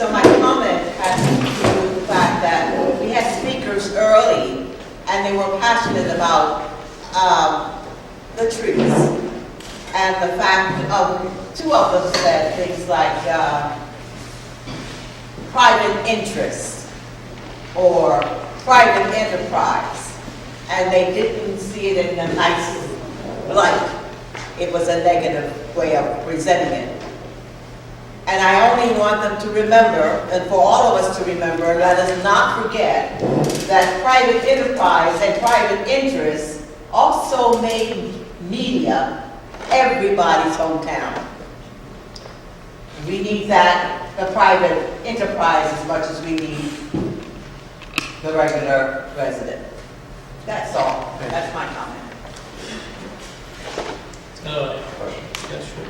So my comment has to do with the fact that we had speakers early, and they were passionate about the trees. And the fact of, two of them said things like private interest or private enterprise. And they didn't see it in a nice light. It was a negative way of presenting it. And I only want them to remember, and for all of us to remember, let us not forget that private enterprise and private interest also made media everybody's hometown. We need that, the private enterprise, as much as we need the regular resident. That's all. That's my comment.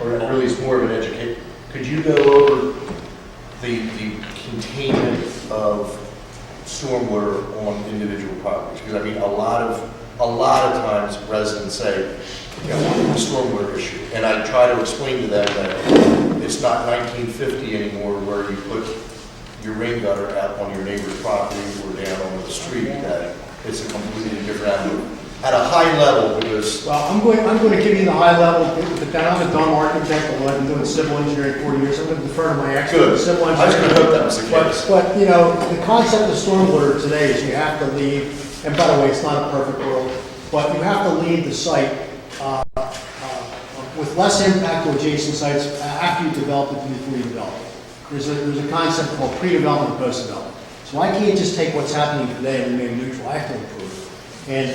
Or really it's more of an education. Could you go over the containment of stormwater on individual properties? Because I mean, a lot of times residents say, you know, the stormwater issue, and I try to explain to them that it's not 1950 anymore where you put your rain gutter out on your neighbor's property or down on the street. That it's a completely different animal. At a high level, because well, I'm going to give you the high level. But then I'm a dumb architect. I've been doing civil engineering 40 years. I'm going to defer to my expert in civil engineering. I was going to hope that was the case. But you know, the concept of stormwater today is you have to leave. And by the way, it's not a perfect world, but you have to leave the site with less impact to adjacent sites after you develop it before you develop it. There's a concept called pre-development and post-development. So I can't just take what's happening today and remain neutral. I have to improve. And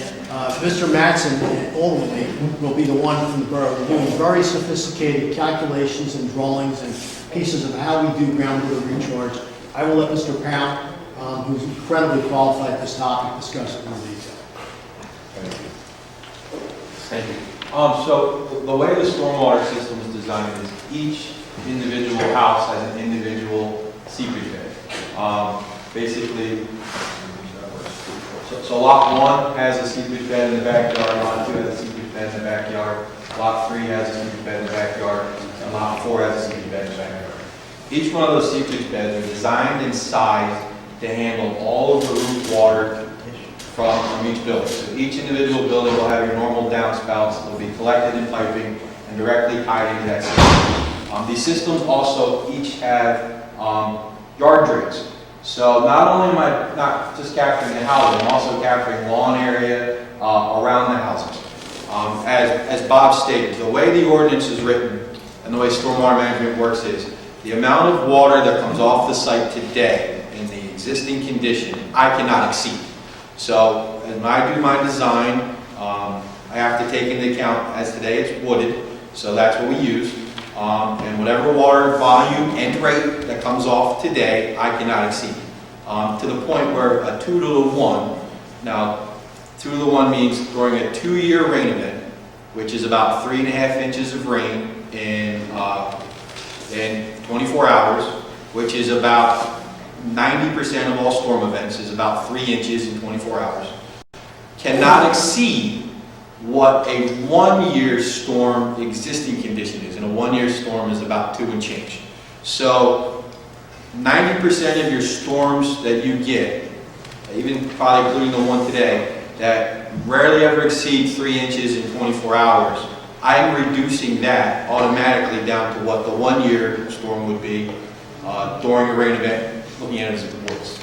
Mr. Mattson ultimately will be the one from the borough doing very sophisticated calculations and drawings and pieces of how we do groundwater recharge. I will let Mr. Pound, who's incredibly qualified at this topic, discuss it in more detail. Thank you. Thank you. So the way the stormwater system is designed is each individual house has an individual seepage bed. Basically, so lot 1 has a seepage bed in the backyard, lot 2 has a seepage bed in the backyard, lot 3 has a seepage bed in the backyard, and lot 4 has a seepage bed in the backyard. Each one of those seepage beds are designed and sized to handle all of the roof water from each building. So each individual building will have your normal downspouts that will be collected in piping and directly tied into that system. These systems also each have yard drains. So not only am I not just capturing the housing, I'm also capturing lawn area around the houses. As Bob stated, the way the ordinance is written and the way stormwater management works is the amount of water that comes off the site today in the existing condition, I cannot exceed. So when I do my design, I have to take into account, as today it's wooded, so that's what we use. And whatever water volume and rate that comes off today, I cannot exceed. To the point where a 2 to 1, now 2 to 1 means during a 2-year rain event, which is about 3.5 inches of rain in 24 hours, which is about 90% of all storm events is about 3 inches in 24 hours, cannot exceed what a 1-year storm existing condition is. And a 1-year storm is about 2 and change. So 90% of your storms that you get, even probably including the one today, that rarely ever exceed 3 inches in 24 hours, I am reducing that automatically down to what the 1-year storm would be during a rain event, looking at it as the woods.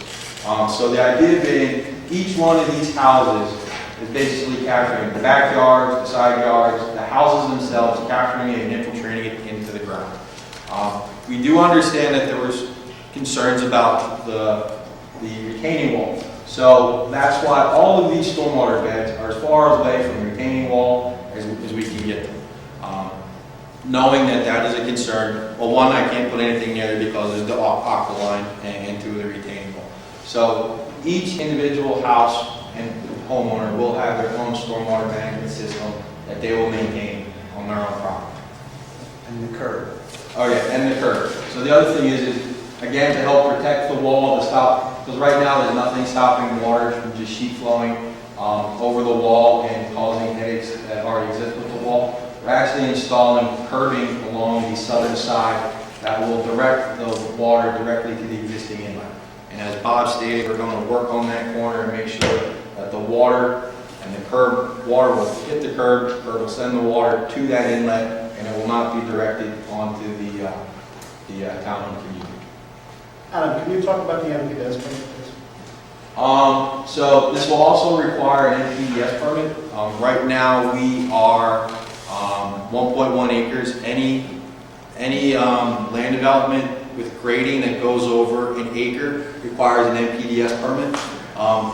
So the idea being, each one of these houses is basically capturing the backyards, the side yards, the houses themselves, capturing it and infiltrating it into the ground. We do understand that there was concerns about the retaining wall. So that's why all of these stormwater beds are as far away from the retaining wall as we can get them. Knowing that that is a concern, well, one, I can't put anything near there because there's the aqua line and 2 of the retaining wall. So each individual house and homeowner will have their own stormwater management system that they will maintain on their own property. And the curb. Oh yeah, and the curb. So the other thing is again, to help protect the wall, to stop, because right now there's nothing stopping water from just sheet flowing over the wall and causing headaches that already exist with the wall. We're actually installing curbing along the southern side that will direct the water directly to the existing inlet. And as Bob stated, we're going to work on that corner and make sure that the water and the curb, water will hit the curb will send the water to that inlet, and it will not be directed onto the town-owned community. Adam, can you talk about the MPDS permit, please? So this will also require an NPDES permit. Right now, we are 1.1 acres. Any land development with grading that goes over an acre requires an NPDES permit.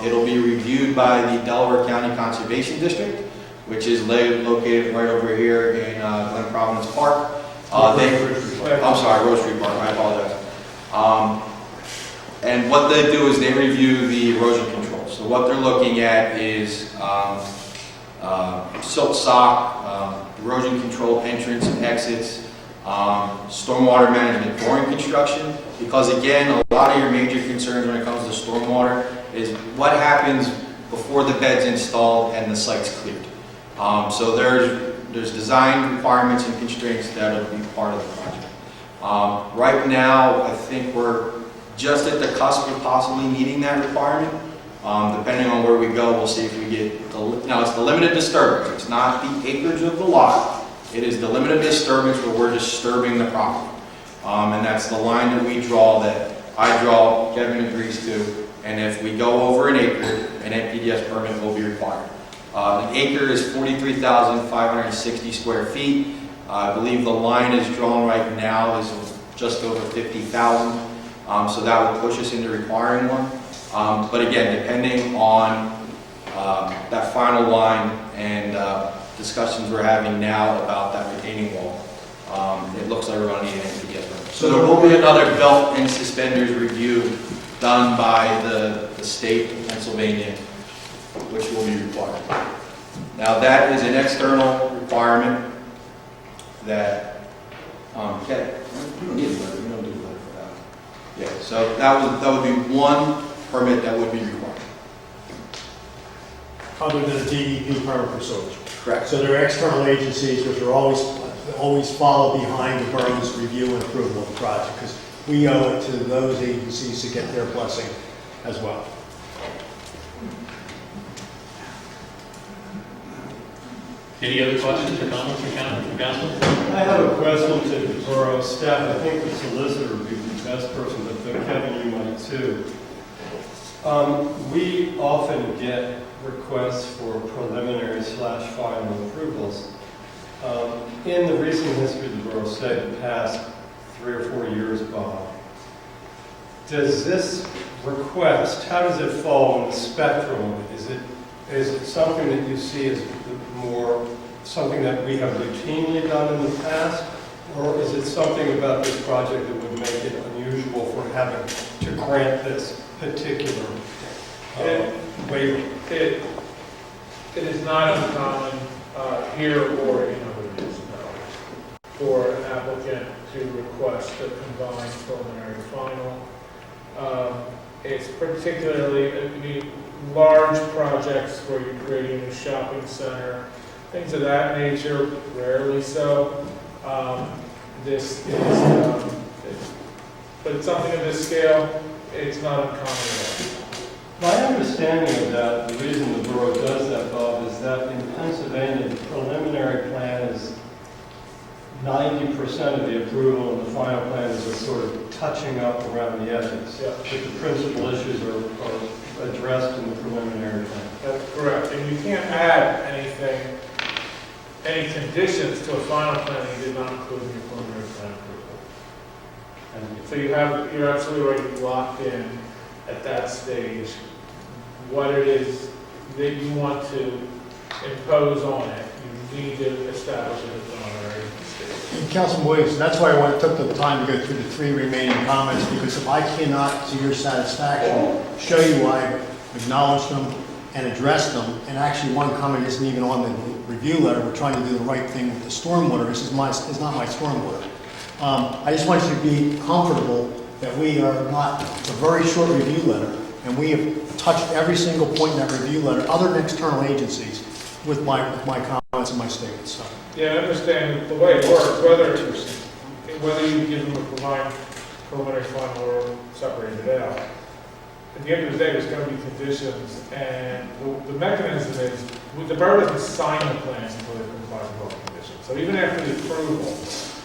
It'll be reviewed by the Delaware County Conservation District, which is located right over here in Glen Providence Park. I'm sorry, Rose Street Park, I apologize. And what they do is they review the erosion control. So what they're looking at is silt sock, erosion control entrance and exits, stormwater management boring construction, because again, a lot of your major concerns when it comes to stormwater is what happens before the bed's installed and the site's cleared. So there's design requirements and constraints that will be part of the project. Right now, I think we're just at the cusp of possibly meeting that requirement. Depending on where we go, we'll see if we get, now it's the limited disturbance. It's not the acreage of the lot. It is the limited disturbance where we're disturbing the property. And that's the line that we draw, that I draw, Kevin agrees to. And if we go over an acre, an NPDES permit will be required. An acre is 43,560 square feet. I believe the line is drawn right now is just over 50,000. So that will push us into requiring one. But again, depending on that final line and discussions we're having now about that retaining wall, it looks like we're going to need an NPDES permit. So there will be another belt and suspenders review done by the state of Pennsylvania, which will be required. Now that is an external requirement that, okay, you don't need a letter, you don't need a letter for that. Yeah, so that would be one permit that would be required. Other than a DEP permit for sewage. Correct. So there are external agencies which are always follow behind the borough's review and approval of the project, because we owe it to those agencies to get their blessing as well. Any other questions or comments from council? I have a question to the borough staff. I think the solicitor would be the best person, but Kevin, you might too. We often get requests for preliminary/final approvals. In the recent history of the borough, say the past 3 or 4 years, Bob, does this request, how does it fall on the spectrum? Is it something that you see as more something that we have routinely done in the past, or is it something about this project that would make it unusual for having to grant this particular waiver? It is not uncommon here or in other municipalities for an applicant to request a combined preliminary and final. It's particularly large projects where you're creating a shopping center, things of that nature, rarely so. This is, but something of this scale, it's not uncommon at all. My understanding of that, the reason the borough does that, Bob, is that in Pennsylvania, the preliminary plan is 90% of the approval, and the final plan is a sort of touching up around the edges. Yeah. But the principal issues are addressed in the preliminary plan. That's correct, and you can't add anything, any conditions to a final plan that you did not include in your preliminary plan approval. So you're absolutely right, you're locked in at that stage what it is that you want to impose on it. You need to establish it as an honorary stage. And Councilman Williams, that's why I took the time to go through the 3 remaining comments, because if I cannot, to your satisfaction, show you I acknowledged them and addressed them, and actually one comment isn't even on the review letter, we're trying to do the right thing with the stormwater. This is not my stormwater. I just want you to be comfortable that we are not, it's a very short review letter, and we have touched every single point in that review letter, other than external agencies, with my comments and my statements. So. Yeah, I understand the way it works, whether whether you give them a combined preliminary final or separate it out, at the end of the day, there's going to be conditions, and the mechanism is, the borough doesn't sign the plans until they comply with all the conditions. So even after the approval,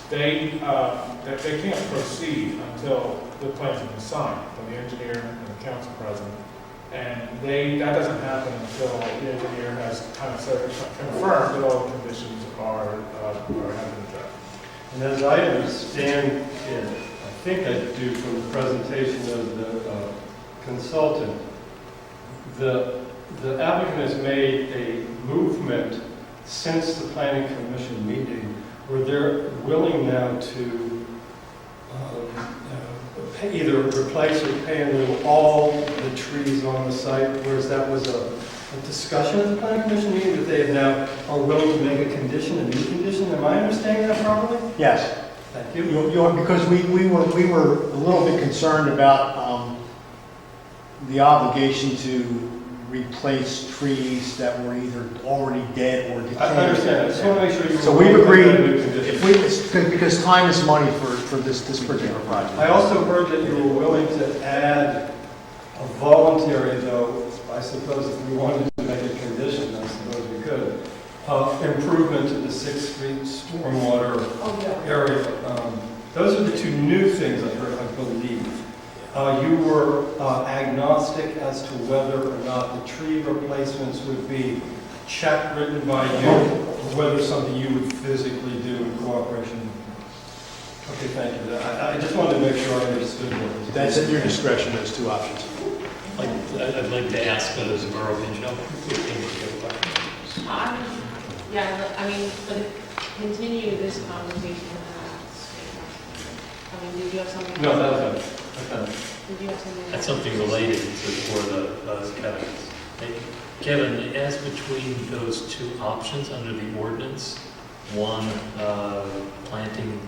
they can't proceed until the plans have been signed by the engineer and the council president. And that doesn't happen until the engineer has kind of confirmed that all the conditions have been addressed. And as I understand it, I think I do from the presentation of the consultant, the applicant has made a movement since the planning commission meeting where they're willing now to either replace or pay anew all the trees on the site, whereas that was a discussion at the planning commission meeting that they have now are willing to make a condition, a new condition. Am I understanding that properly? Yes. Thank you. Because we were a little bit concerned about the obligation to replace trees that were either already dead or decayed. I understand. I just want to make sure you. So we've agreed, because time is money for this particular project. I also heard that you were willing to add a voluntary, though, I suppose if we wanted to make a condition, I suppose we could, improvement to the 6th Street stormwater area. Those are the two new things I heard, I believe. You were agnostic as to whether or not the tree replacements would be a check written by you, or whether something you would physically do in cooperation. Okay, thank you. I just wanted to make sure I understood what was. That's at your discretion, those two options. I'd like to ask others of our opinion. Yeah, I mean, but continue this conversation. I mean, did you have something? No, that was it. Okay. Did you have something? That's something related to for the Kevin's. Hey, Kevin, as between those two options under the ordinance, one, planting,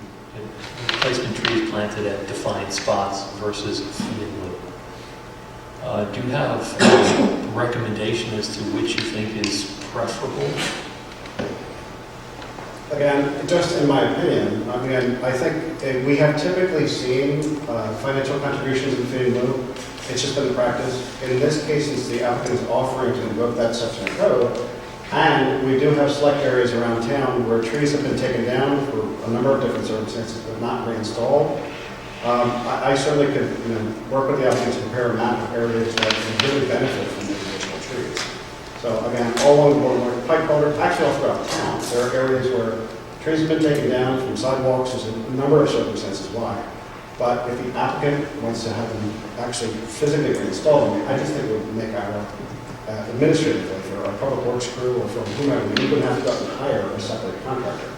replacement trees planted at defined spots versus fee in lieu. Do you have a recommendation as to which you think is preferable? Again, just in my opinion, I think we have typically seen financial contributions in fee in lieu. It's just been the practice. In this case, since the applicant is offering to invoke that section of code, and we do have select areas around town where trees have been taken down for a number of different circumstances but not reinstalled. I certainly could work with the applicant to prepare a map of areas that can really benefit from the additional trees. So again, all along the board, Pike Boulder, actually all throughout town, there are areas where trees have been taken down from sidewalks. There's a number of circumstances why. But if the applicant wants to have them actually physically reinstall them, I just think it would make our administratively for our public works crew or for whomever, we wouldn't have to go out and hire a separate contractor.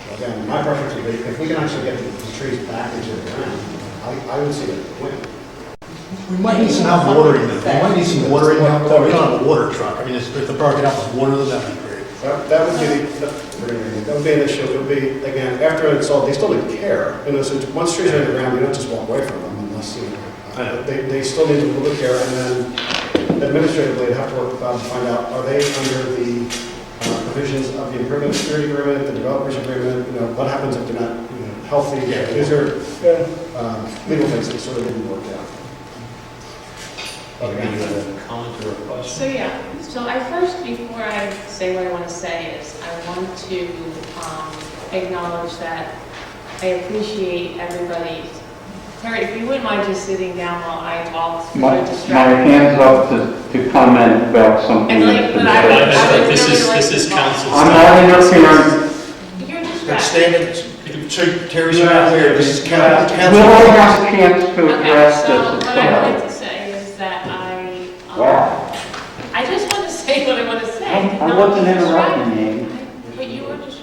So again, my preference would be if we can actually get the trees back into the ground, I would see it as a win. We might need some help watering them. We might need some watering help. We don't have a water truck. I mean, if the borough could help us water them, that'd be great. That would be an issue. It would be, again, after it's installed, they still need care. So once trees are in the ground, you don't just walk away from them unless they still need a little bit of care. And then administratively, they'd have to work with them to find out, are they under the provisions of the improvement security agreement, the developers agreement, what happens if they're not healthy? These are legal things that sort of didn't work out. Okay. You have a comment or a question? So I first, before I say what I want to say, is I want to acknowledge that I appreciate everybody's. Terry, if you wouldn't mind just sitting down while I talk. My hand's up to comment about something. This is council. I'm not interfering. You're So Terry's not here. This is council. We'll all have a chance to address So this. what I would like to say is that I just want to say what I want to say. I wasn't interrupting you. But you were just.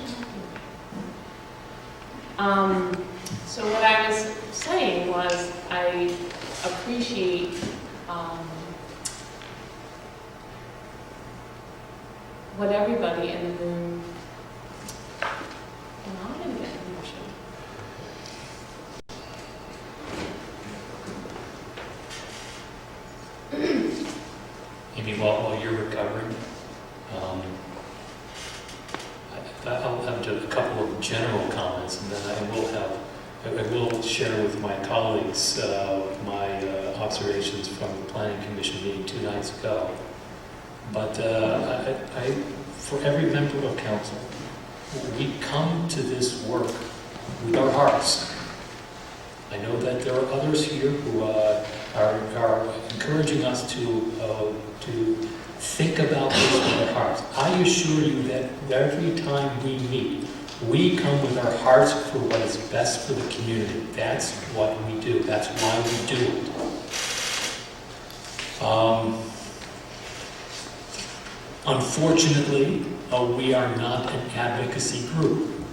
So what I was saying was I appreciate what everybody in the room. I'm going to get emotional. Maybe while you're recovering, I'll have just a couple of general comments, and then I will share with my colleagues my observations from the Planning Commission meeting 2 nights ago. But for every member of council, we come to this work with our hearts. I know that there are others here who are encouraging us to think about this with our hearts. I assure you that every time we meet, we come with our hearts for what is best for the community. That's what we do. That's why we do it. Unfortunately, we are not an advocacy group.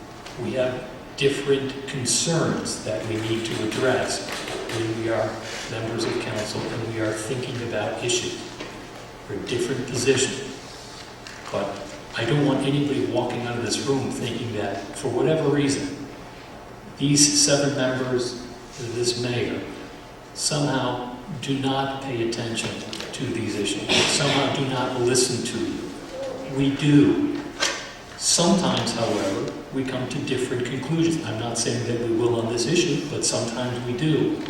We have different concerns that we need to address when we are members of council and we are thinking about issues. We're in different positions. But I don't want anybody walking out of this room thinking that, for whatever reason, these 7 members, this mayor, somehow do not pay attention to these issues, somehow do not listen to you. We do. Sometimes, however, we come to different conclusions. I'm not saying that we will on this issue, but sometimes we do.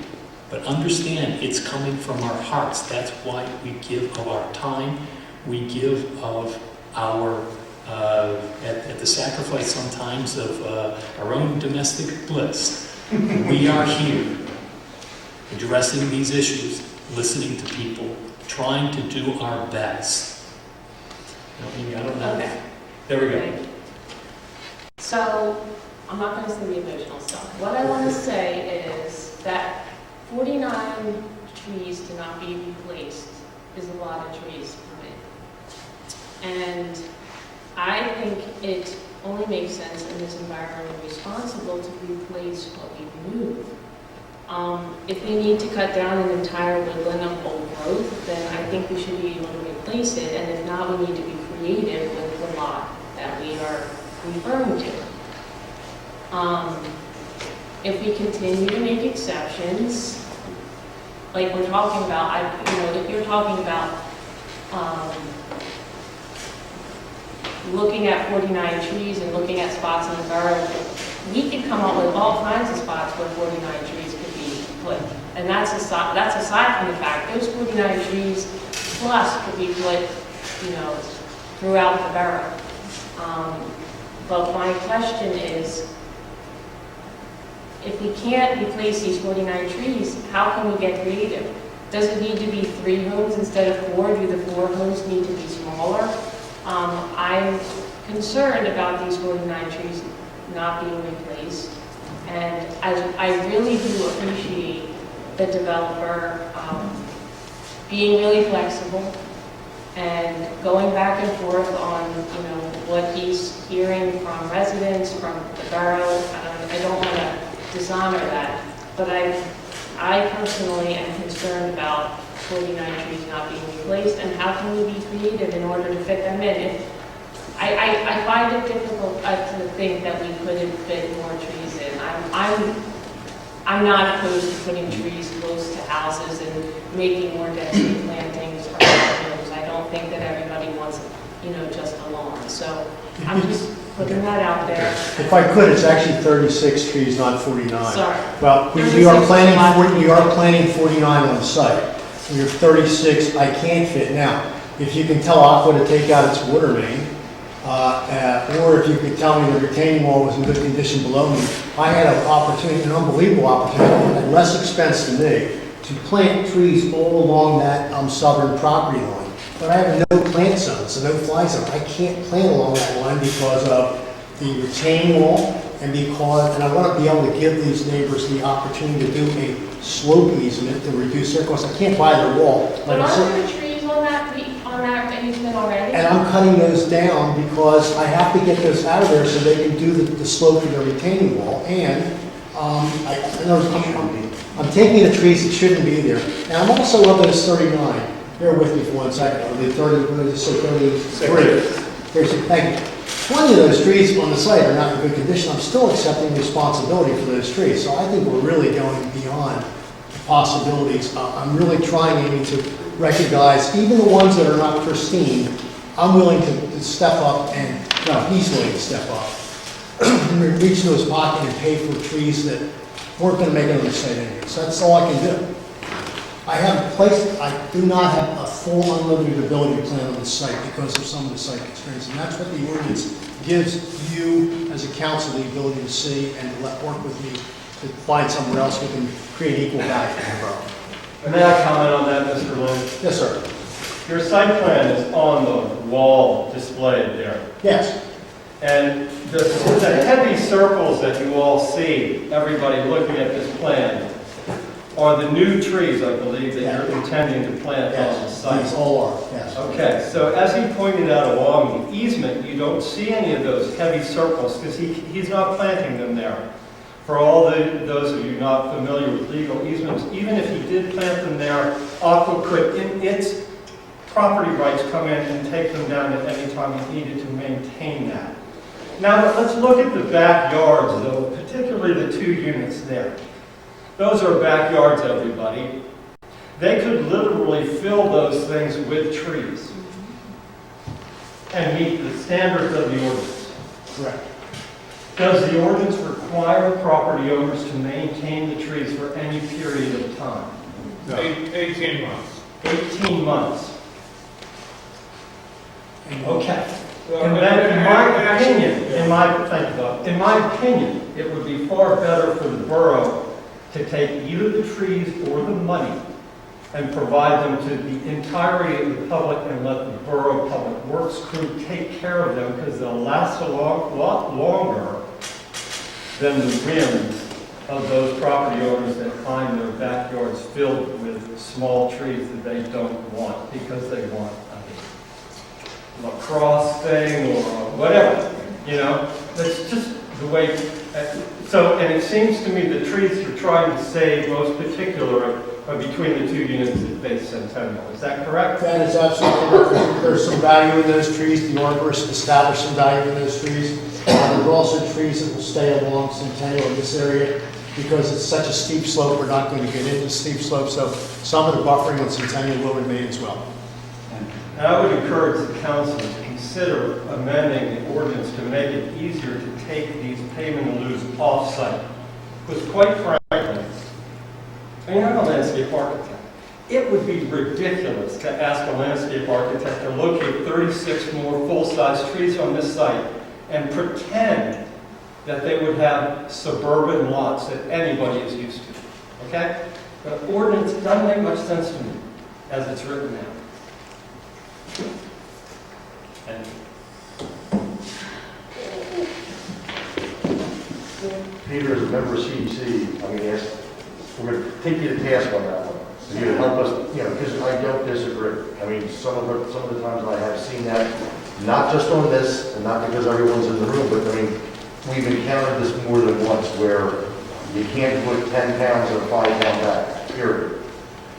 But understand, it's coming from our hearts. That's why we give of our time. We give of our, at the sacrifice sometimes of our own domestic bliss. We are here addressing these issues, listening to people, trying to do our best. I don't know. Okay. There we go. Okay. So, I'm not going to say the emotional stuff. What I want to say is that 49 trees to not be replaced is a lot of trees for me. And I think it only makes sense in this environment responsible to replace what we move. If we need to cut down an entire woodland of old growth, then I think we should be able to replace it. And if not, we need to be creative with the lot that we are referring to. If we continue to make exceptions, like we're talking about, if you're talking about looking at 49 trees and looking at spots in the borough, we could come up with all kinds of spots where 49 trees could be put. And that's aside from the fact those 49 trees plus could be put, throughout the borough. But my question is, if we can't replace these 49 trees, how can we get creative? Does it need to be 3 homes instead of 4? Do the 4 homes need to be smaller? I'm concerned about these 49 trees not being replaced. And I really do appreciate the developer being really flexible and going back and forth on, what he's hearing from residents, from the borough. I don't want to dishonor that, but I personally am concerned about 49 trees not being replaced, and how can we be creative in order to fit them in? I find it difficult to think that we couldn't fit more trees in. I'm not opposed to putting trees close to houses and making more density plantings around homes. I don't think that everybody wants, just a lawn. So I'm just putting that out there. If I could, it's actually 36 trees, not 49. Sorry. Well, we are planning 49 on the site. We have 36 I can't fit. Now, if you can tell Aqua to take out its water main, or if you could tell me the retaining wall was in good condition below me, I had an opportunity, an unbelievable opportunity, at less expense to me, to plant trees all along that southern property line. But I have no plant zone, so no fly zone. I can't plant along that line because of the retaining wall, and I want to be able to give these neighbors the opportunity to do a slope easement to reduce their costs. I can't buy their wall. But aren't there trees on that easement already? And I'm cutting those down because I have to get those out of there so they can do the slope of the retaining wall. And I'm taking the trees that shouldn't be there. And I'm also of those 39. Bear with me for 1 second. Are they 30? What did I just say? 33. Thank you. 20 of those trees on the site are not in good condition. I'm still accepting responsibility for those trees. So I think we're really going beyond the possibilities. I'm really trying, Amy, to recognize even the ones that are not pristine. I'm willing to step up and No, he's willing to step up and reach into his pocket and pay for trees that weren't gonna make it on the site anyway. So that's all I can do. I do not have a full unlimited ability to plan on the site because of some of the site constraints. And that's what the ordinance gives you as a council the ability to see and to work with me to find somewhere else we can create equal value for the borough. May I comment on that, Mr. Lynn? Yes, sir. Your site plan is on the wall displayed there. Yes. And the heavy circles that you all see, everybody looking at this plan, are the new trees, I believe, that you're intending to plant on the site. These all are, yes. Okay, so as he pointed out along the easement, you don't see any of those heavy circles because he's not planting them there. For all those of you not familiar with legal easements, even if he did plant them there, Aqua could, in its property rights, come in and take them down at any time he needed to maintain that. Now, let's look at the backyards, though, particularly the 2 units there. Those are backyards, everybody. They could literally fill those things with trees and meet the standards of the ordinance. Correct. Does the ordinance require property owners to maintain the trees for any period of time? No. 18 months. 18 months. Okay. Well, And then, in my opinion, it would be far better for the borough to take either the trees or the money and provide them to the entirety of the public and let the borough public works crew take care of them because they'll last a lot longer than the whims of those property owners that find their backyards filled with small trees that they don't want because they want a lacrosse thing or whatever, you know? That's just the way. So, and it seems to me the trees you're trying to save most particular are between the 2 units at base Centennial. Is that correct? That is absolutely correct. There's some value in those trees. The arborist established some value in those trees. There are also trees that will stay along Centennial in this area because it's such a steep slope. We're not going to get into steep slope, so some of the buffering on Centennial will remain as well. And I would encourage the council to consider amending the ordinance to make it easier to take these payment in lieu off-site. Because quite frankly, and you're not a landscape architect, it would be ridiculous to ask a landscape architect to locate 36 more full-size trees on this site and pretend that they would have suburban lots that anybody is used to. Okay? The ordinance doesn't make much sense to me as it's written now. And Peter, as a member of CEC, I mean, yes, we're going to take you to task on that one. So you help us, you know, because I don't disagree. I mean, some of the times I have seen that, not just on this, and not because everyone's in the room, but I mean, we've encountered this more than once where you can't put 10 pounds in a 5-pound bag, period.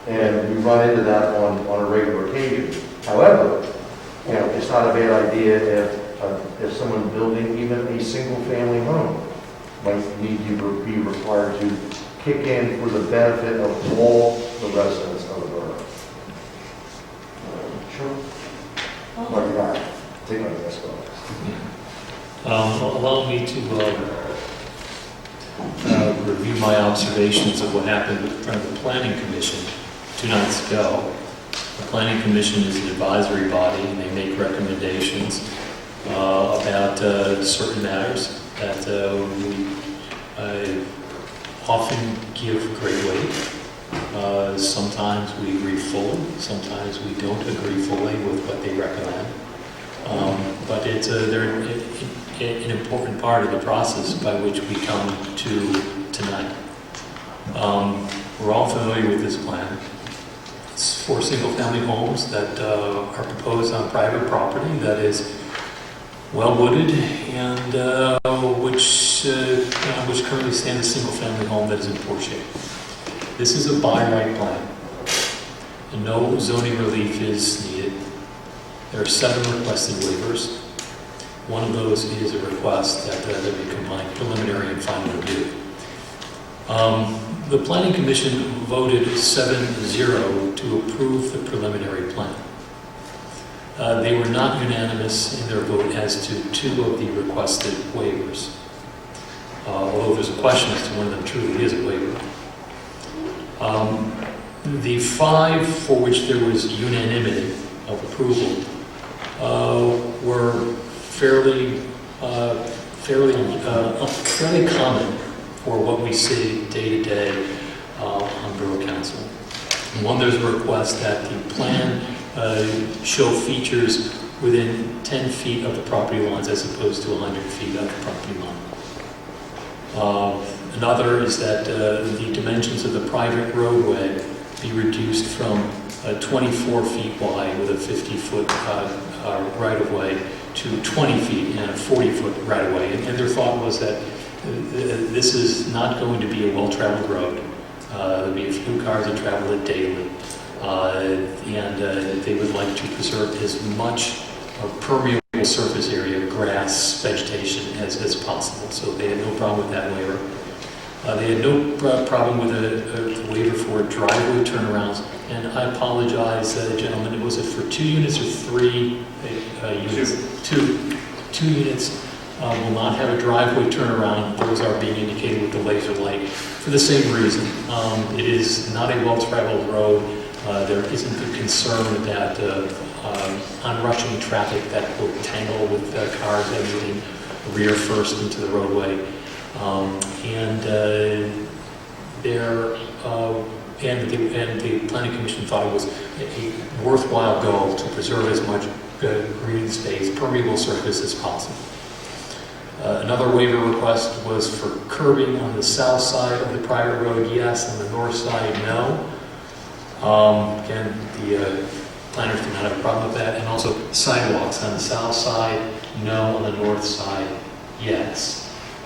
And we run into that on a regular occasion. However, you know, it's not a bad idea if someone building even a single-family home might need to be required to kick in for the benefit of all the residents of the borough. Sure. What you got? Take my desk off. Allow me to review my observations of what happened in front of the Planning Commission 2 nights ago. The Planning Commission is an advisory body, and they make recommendations about certain matters that we often give great weight. Sometimes we agree fully, sometimes we don't agree fully with what they recommend. But they're an important part of the process by which we come to tonight. We're all familiar with this plan. It's 4 single-family homes that are proposed on private property that is well wooded and which currently stands a single-family home that is in poor shape. This is a by-right plan, and no zoning relief is needed. There are 7 requested waivers. One of those is a request that we combine preliminary and final review. The Planning Commission voted 7-0 to approve the preliminary plan. They were not unanimous in their vote as to two of the requested waivers. Although there's a question as to one of them truly is a waiver. The 5 for which there was unanimity of approval were fairly common for what we see day to day on Borough Council. One, there's a request that the plan show features within 10 feet of the property lines as opposed to 100 feet of the property line. Another is that the dimensions of the private roadway be reduced from 24 feet wide with a 50-foot right-of-way to 20 feet and a 40-foot right-of-way. And their thought was that this is not going to be a well-traveled road. There'll be a few cars that travel it daily. And they would like to preserve as much permeable surface area, grass, vegetation as possible. So they had no problem with that waiver. They had no problem with a waiver for driveway turnarounds. And I apologize, gentlemen, was it for 2 units or 3 units? Two units will not have a driveway turnaround. Those are being indicated with the laser light for the same reason. It is not a well-traveled road. There isn't the concern that onrushing traffic that will tangle with cars exiting rear first into the roadway. The Planning Commission thought it was a worthwhile goal to preserve as much green space, permeable surface as possible. Another waiver request was for curbing on the south side of the private road, yes, on the north side, no. Again, the planners did not have a problem with that. And also sidewalks on the south side, no. On the north side, yes.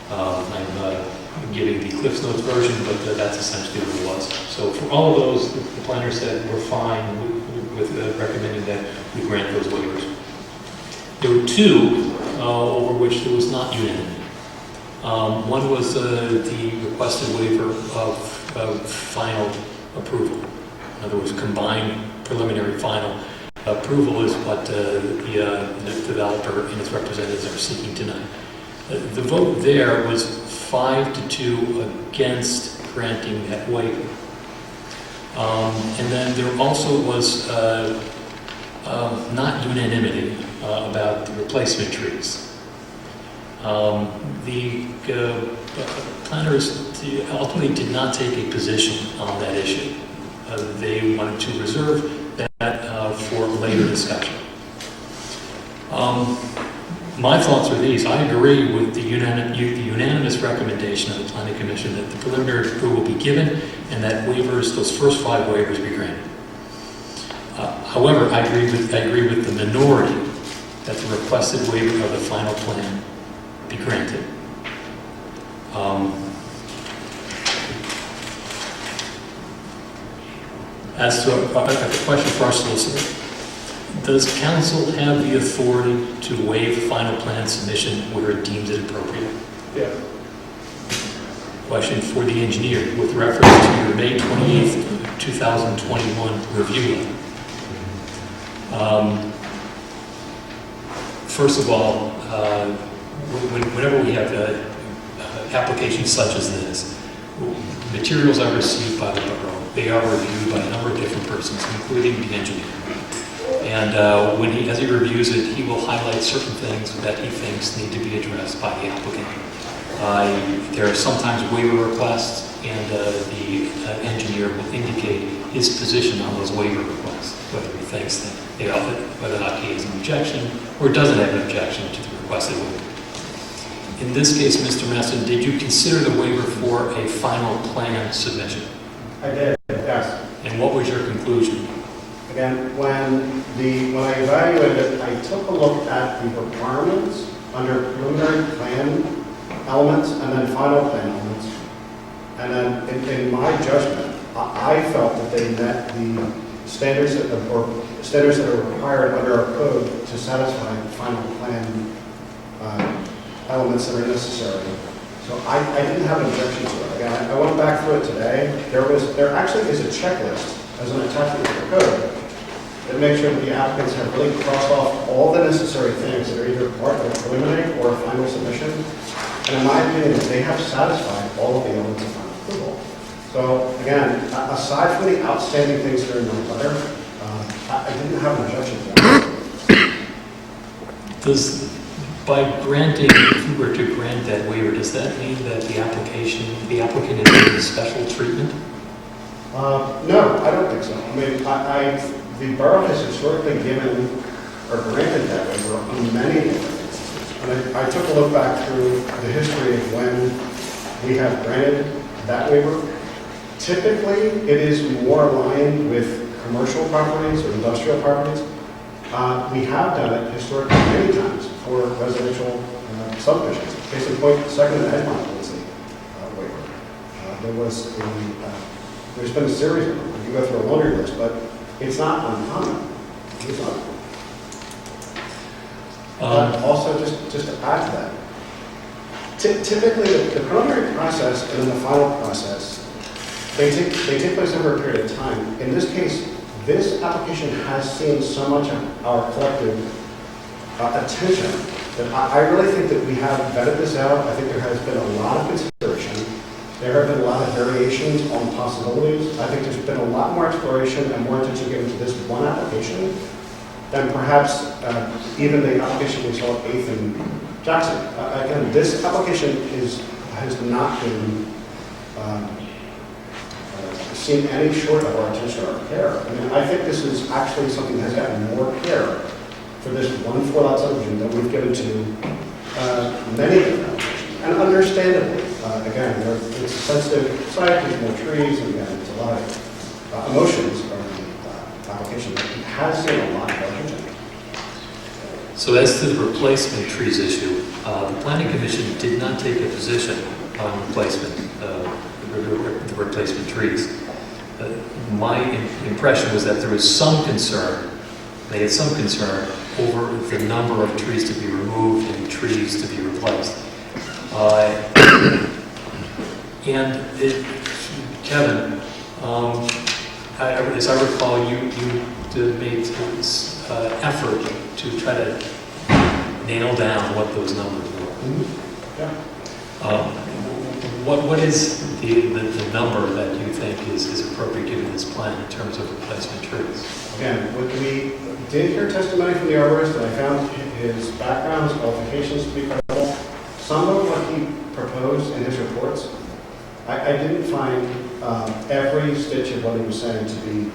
I'm giving the Cliff's Notes version, but that's essentially what it was. So for all of those, the planner said we're fine with recommending that we grant those waivers. There were 2 over which there was not unanimity. One was the requested waiver of final approval. In other words, combined preliminary final approval is what the developer and its representatives are seeking tonight. The vote there was 5-2 against granting that waiver. And then there also was not unanimity about the replacement trees. The planners ultimately did not take a position on that issue. They wanted to reserve that for later discussion. My thoughts are these. I agree with the unanimous recommendation of the Planning Commission that the preliminary approval be given and that waivers, those first 5 waivers, be granted. However, I agree with the minority that the requested waiver of the final plan be granted. As to a question for our solicitor, does council have the authority to waive final plan submission where it deems it appropriate? Yeah. Question for the engineer with reference to your May 28th, 2021 review letter. First of all, whenever we have applications such as this, materials are received by the borough. They are reviewed by a number of different persons, including the engineer. And as he reviews it, he will highlight certain things that he thinks need to be addressed by the applicant. There are sometimes waiver requests, and the engineer will indicate his position on those waiver requests, whether he thinks that whether or not he has an objection or doesn't have an objection to the requested waiver. In this case, Mr. Messon, did you consider the waiver for a final plan submission? I did, yes. And what was your conclusion? Again, when I evaluated it, I took a look at the requirements under preliminary plan elements and then final plan elements. And then in my judgment, I felt that they met the standards that are required under our code to satisfy the final plan elements that are necessary. So I didn't have an objection to it. Again, I went back through it today. There actually is a checklist as an attachment to the code that make sure that the applicants have really crossed off all the necessary things that are either part of a preliminary or a final submission. And in my opinion, they have satisfied all of the elements of final approval. So again, aside from the outstanding things that are in my letter, I didn't have an objection to that. Does, by granting, if you were to grant that waiver, does that mean that the applicant is getting special treatment? No, I don't think so. I mean, the borough has historically given or granted that waiver on many different instances. And I took a look back through the history of when we have granted that waiver. Typically, it is more aligned with commercial properties or industrial properties. We have done it historically many times for residential subdivisions. Case in point, the second and Edmond was a waiver. There's been a series of them. You go through a laundry list, but it's not uncommon. It's not. Also, just to add to that, typically the preliminary process and then the final process, they take place over a period of time. In this case, this application has seen so much of our collective attention that I really think that we have vetted this out. I think there has been a lot of consideration. There have been a lot of variations on possibilities. I think there's been a lot more exploration and more attention given to this one application than perhaps even the application we saw at 8th and Jackson. Again, this application has not been seen any short of our attention or our care. I mean, I think this is actually something that has gotten more care for this one 4-lot subdivision that we've given to many different applications. And understandably, again, it's a sensitive site, there's more trees, and again, there's a lot of emotions around the application. It has seen a lot of attention. So as to the replacement trees issue, the Planning Commission did not take a position on replacement, the replacement trees. My impression was that there was some concern, they had some concern over the number of trees to be removed and trees to be replaced. Kevin, as I recall, you made effort to try to nail down what those numbers were. Mm-hmm. Yeah. What is the number that you think is appropriate given this plan in terms of replacement trees? Again, what we did hear testimony from the arborist, and I found his background, his qualifications to be credible. Some of what he proposed in his reports, I didn't find every stitch of what he was saying to be.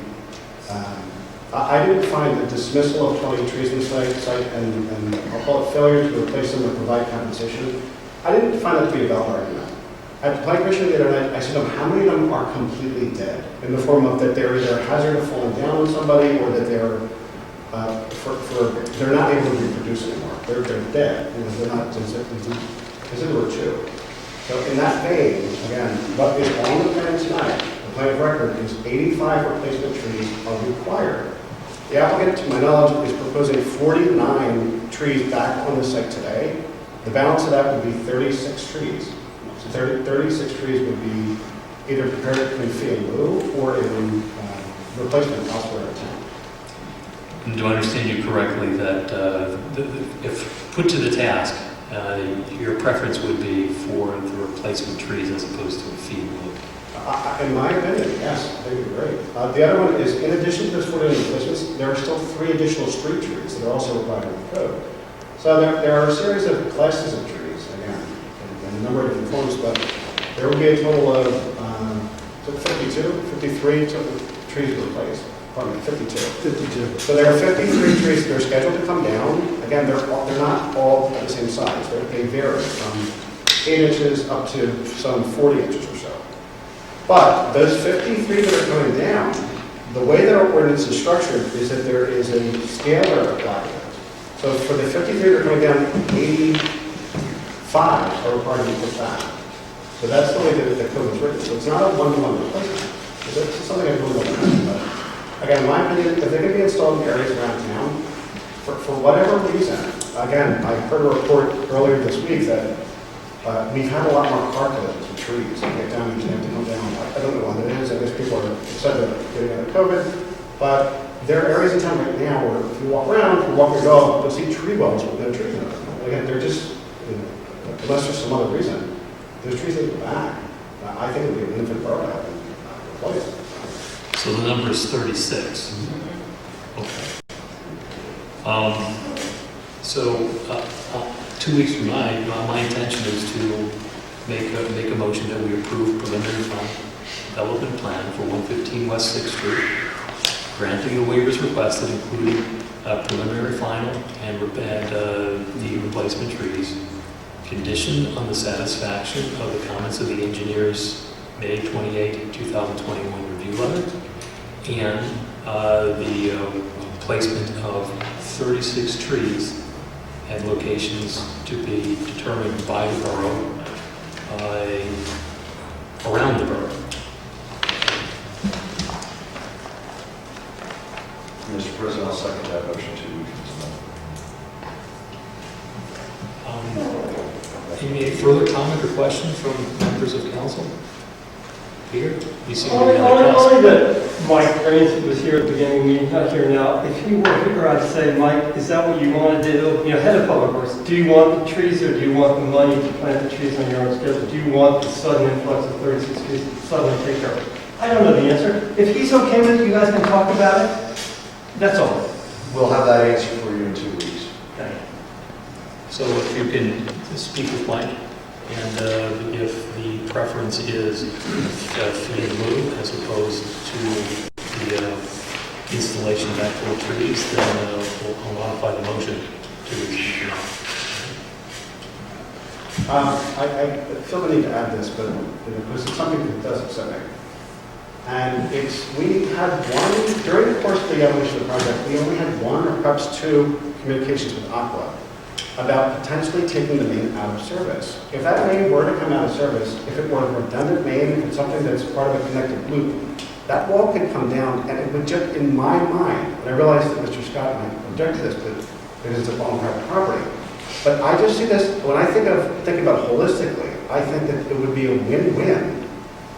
I didn't find the dismissal of 20 trees in the site and I'll call it failure to replace them or provide compensation. I didn't find that to be a valid argument. At the Planning Commission the other night, I said, how many of them are completely dead? In the form of that they're either a hazard of falling down on somebody or that they're they're not able to reproduce anymore. They're dead. You know, they're not considered two. So in that vein, again, what is on the plan tonight, the plan of record is 85 replacement trees are required. The applicant, to my knowledge, is proposing 49 trees back on the site today. The balance of that would be 36 trees. So 36 trees would be either prepared in fee and lieu or in replacement elsewhere in town. And do I understand you correctly that if put to the task, your preference would be for the replacement trees as opposed to a fee and lieu? In my opinion, yes, I think it'd be great. The other one is, in addition to those 49 replacements, there are still 3 additional street trees that are also required in the code. So there are a series of classes of trees, again, in a number of different forms, but there will be a total of 53 trees replaced. Pardon me, 52. So there are 53 trees that are scheduled to come down. Again, they're not all at the same size. They vary from 8 inches up to some 40 inches or so. But those 53 that are coming down, the way that our ordinance is structured is that there is a scalar applied to it. So for the 53 that are coming down, 85 are required to be put back. So that's the way that the code is written. So it's not a one-to-one replacement. It's something I really don't know about. Again, in my opinion, if they're going to be installed in areas around town, for whatever reason, again, I heard a report earlier this week that we've had a lot more car collisions with trees that get damaged and have to come down. I don't know what it is. I guess people are excited about getting out of COVID. But there are areas in town right now where if you walk around, you walk your dog, you'll see tree wells with no trees in them. Again, they're just, unless there's some other reason, there's trees in the back. I think it would be an infant borough to have them replaced. So the number is 36. Okay. So 2 weeks from now, my intention is to make a motion that we approve preliminary development plan for 115 West 6th Street, granting the waivers requested, including preliminary final and the replacement trees, conditioned on the satisfaction of the comments of the engineer's May 28, 2021 review letter, and the placement of 36 trees at locations to be determined by the borough, around the borough. Mr. President, I'll second that motion to Any further comment or question from members of council? Peter, you seem to be Only on the council. that Mike Raines, who was here at the beginning of the meeting, not here now, if he were here, I'd say, Mike, is that what you want to do? Head of public works, do you want the trees or do you want the money to plant the trees on your own schedule? Do you want the sudden influx of 36 trees to suddenly take care of it? I don't know the answer. If he's okay with it, you guys can talk about it. That's all. We'll have that answer for you in 2 weeks. Okay. So if you can speak with Mike, and if the preference is fee and lieu as opposed to the installation of actual trees, then I'll modify the motion to I feel the need to add this, but because it's something that does upset me. And we had one, during the course of the evolution of the project, we only had one or perhaps two communications with Aqua about potentially taking the main out of service. If that main were to come out of service, if it were a redundant main, if it's something that's part of a connected loop, that wall could come down and it would just, in my mind, and I realize that Mr. Scott might object to this, but because it's upon private property. But I just see this, when I think about holistically, I think that it would be a win-win.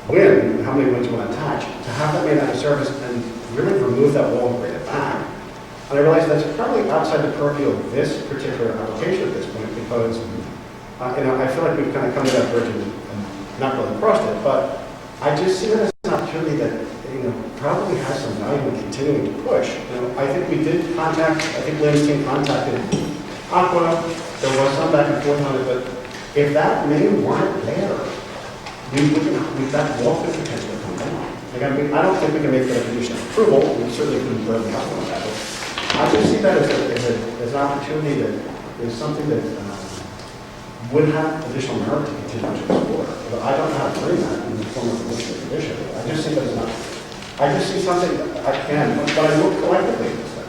Win, how many wins you want to attach, to have that main out of service and really remove that wall and bring it back. And I realize that's probably outside the purview of this particular application at this point because, I feel like we've kind of come to that bridge and not really crossed it, but I just see that as an opportunity that, probably has some value in continuing to push. I think we did contact, I think Lynn's team contacted Aqua, there was some back and forth on it, but if that main weren't there, that wall could potentially come down. Like, I don't think we can make that a condition of approval, we certainly couldn't burn the house on that, but I just see that as an opportunity that is something that would have additional merit to continue to explore. But I don't know how to bring that in the form of a condition. I just see that as not. I just see something that I can, but I look collectively at this thing.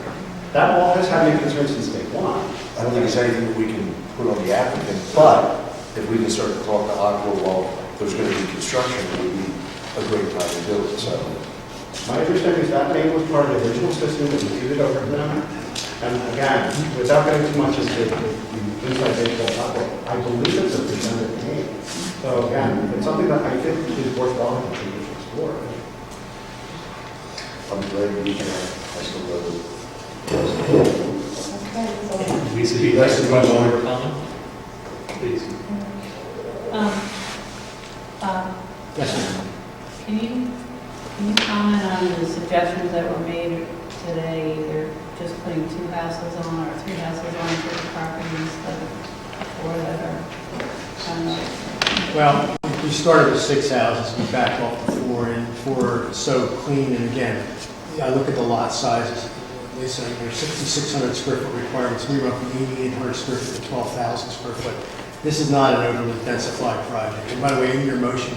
That wall has had any concerns since day one. I don't think it's anything that we can put on the applicant, but if we can start to talk to Aqua while there's going to be construction, it would be a great time to do it, so. My understanding is that main was part of the original system that was fused over to them. And again, without getting too much into the inside baseball topic, I believe it's a redundant main. So again, it's something that I think is worthwhile to continue to explore. I'm glad we can, I still love it. Lisa, do you have a question or comment? Please. Yes, ma'am. Can you comment on the suggestions that were made today, either just putting 2 houses on or 3 houses on certain property instead of 4 that are kind of... Well, we started with 6 houses, we backed off to 4, and 4 are so clean, and again, I look at the lot sizes, they say there's 6,600 square foot requirements, we run from 8,800 square foot to 12,000 square foot. This is not an overly densified project. And by the way, in your motion,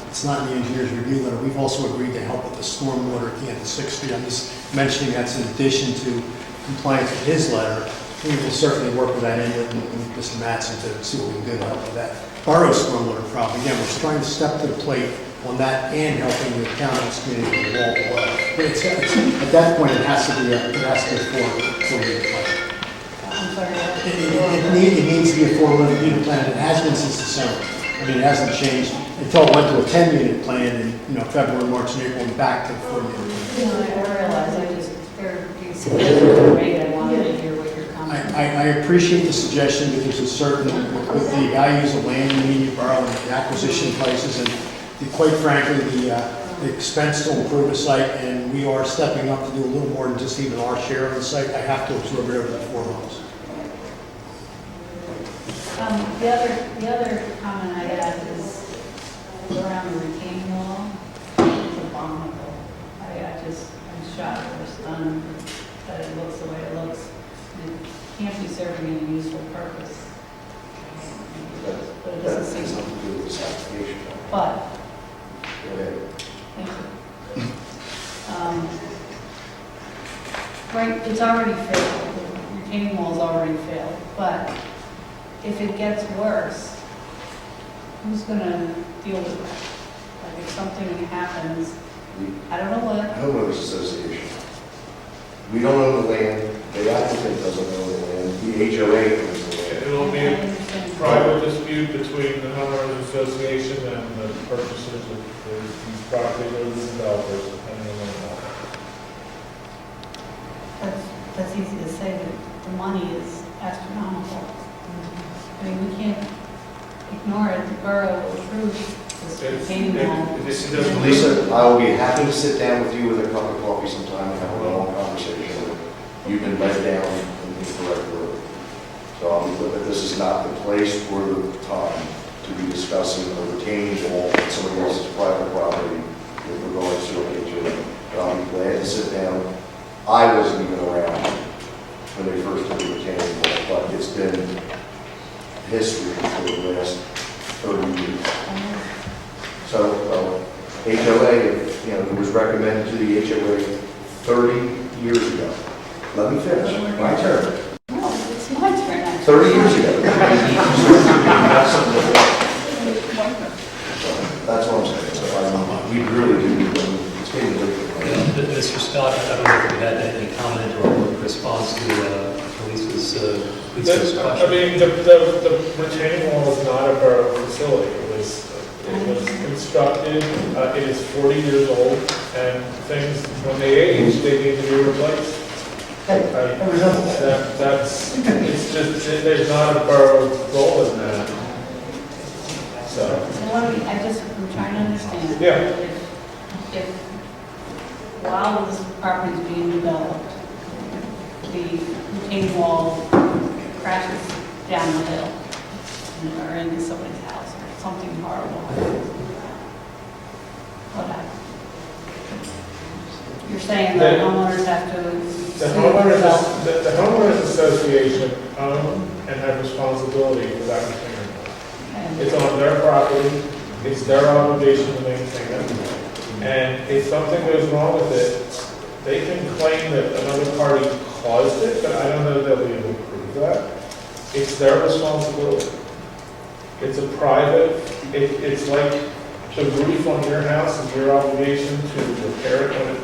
it's not in the engineer's review letter. We've also agreed to help with the stormwater at the end of 6th Street. I'm just mentioning that's in addition to compliance with his letter. We will certainly work with that inlet and with Mr. Mattson to see what we can do to help with that. Borough stormwater problem, again, we're trying to step to the plate on that and helping the county and community with the wall below. But at that point, it has to be a 4-unit plan. I'm sorry. It needs to be a 4-unit plan. It has been since December. I mean, it hasn't changed until it went to a 10-unit plan in February, March, and April, and back to 4-unit. I realize, I just, there appreciate the suggestion because it's certain with the values of land in the immediate borough and the acquisition prices and quite frankly, the expense to improve a site, and we are stepping up to do a little more than just even our share of the site. I have to absorb it over the 4 months. The other comment I have is around the retaining wall. It's abominable. I'm shocked or stunned that it looks the way it looks. It can't be serving any useful purpose. But it That doesn't has seem, nothing to do with this application. but, Go ahead. thank you. Right, it's already failed. The retaining wall's already failed, but if it gets worse, who's gonna deal with it? Like if something happens, I don't know what. Homeowners Association. We don't own the land, the applicant doesn't own the land, the HOA owns the land. It'll be I a understand. private dispute between the homeowners association and the purchasers of these properties or the developers, depending on what. That's easy to say, but the money is astronomical. I mean, we can't ignore it. The borough approved this retaining wall. Lisa, I will be happy to sit down with you with a cup of coffee sometime and have a long conversation. You've been led down in the correct road. So this is not the place or the time to be discussing a retaining wall on somebody else's private property with regards to a HOA. But I'll be glad to sit down. I wasn't even around when they first did the retaining wall, but it's been history for the last 30 years. So, HOA, it was recommended to the HOA 30 years ago. Let me finish, my turn. No, it's my turn. actually. 30 years ago. That's what I'm saying. So we really do, it's getting late. Mr. Scott, I don't know if you had any comment or response to Lisa's question. I mean, the retaining wall is not a borough facility. It was constructed, it is 40 years old, and things, when they age, they need to be replaced. It's just, there's not a borough role in that. So, I'm trying to understand. Yeah. If while this property is being developed, the retaining wall crashes down the hill or into somebody's house, or something horrible happens. What happens? You're saying that homeowners have to the homeowners association own and have responsibility for that retaining wall. It's on their property, it's their obligation to maintain it. And if something goes wrong with it, they can claim that another party caused it, but I don't know that we will prove that. It's their responsibility. It's a private, it's like the roof on your house is your obligation to repair it when it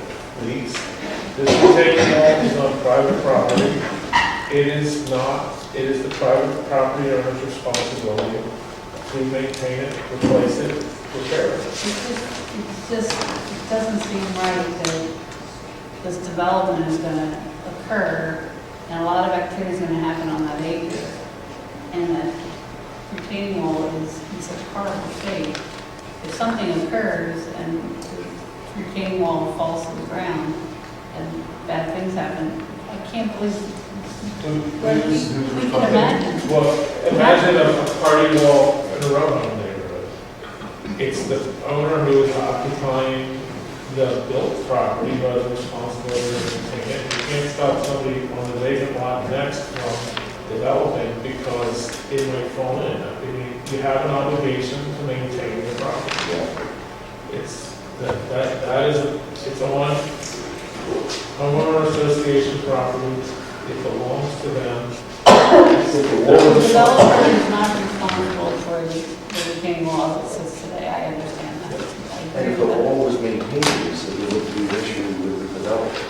leaks. This retaining wall is on private property. It is not, it is the private property owner's responsibility to maintain it, replace it, repair it. It doesn't seem right that this development is going to occur and a lot of activity is going to happen on that acre, and that retaining wall is in such horrible shape. If something occurs and the retaining wall falls to the ground and bad things happen, I can't believe we can imagine. Well, imagine a party wall in a Roanoke neighborhood. It's the owner who is occupying the built property who has the responsibility to maintain it. You can't stop somebody on the vacant lot next from developing because it might fall in. I mean, you have an obligation to maintain the property. It's it's on homeowner association property. It belongs to them. The developer is not responsible for the retaining wall as it sits today, I understand that. I And agree if the with that. wall was maintained, so there would be an issue with the developer.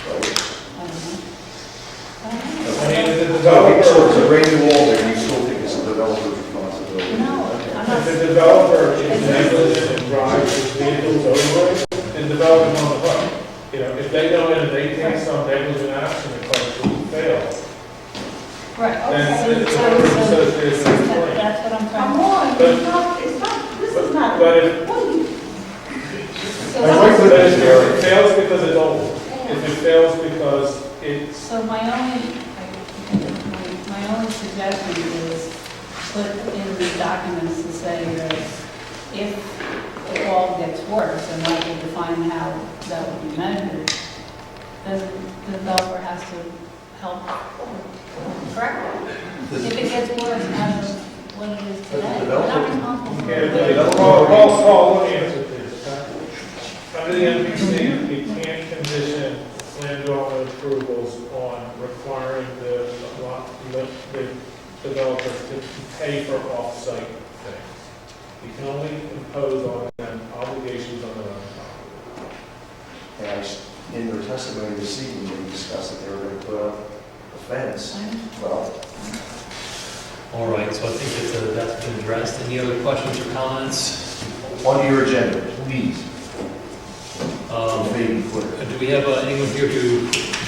Right? I don't know. I mean, the So it's a developer, brand new wall there, you still think it's a developer's responsibility? No, I'm if not. the developer is negligent and drives his vehicles over it, the developer's on the hook. You know, if they go in and they take some negligent action that causes it to fail, Right, And okay. it's an owner association plan. That's what I'm trying Come to. on, But- it's not, this is not, But if, what are you? So I like but that's- if it fails because it's old, if it fails because it's, So my only suggestion is put in the documents to say that if it all gets worse, and like we define how that would be measured, then the developer has to help correct it. If it gets worse as of what it is today, we're not responsible for it. Paul, let me answer this, okay? Under the MPC, you can't condition land development approvals on requiring the developers to pay for off-site things. You can only impose on them obligations on their own property. And in their testimony this evening, they discussed that they were going to put up a fence. Well, All right, so I think that's been addressed. Any other questions or comments? on your agenda, please. Maybe put it. Do we have anyone here who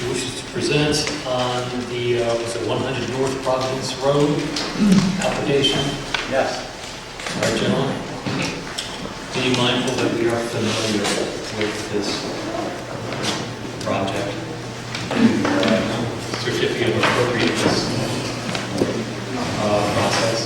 wishes to present on the, was it 100 North Providence Road application? Yes. All right, gentlemen. Be mindful that we are familiar with this project. Certificate of appropriateness process.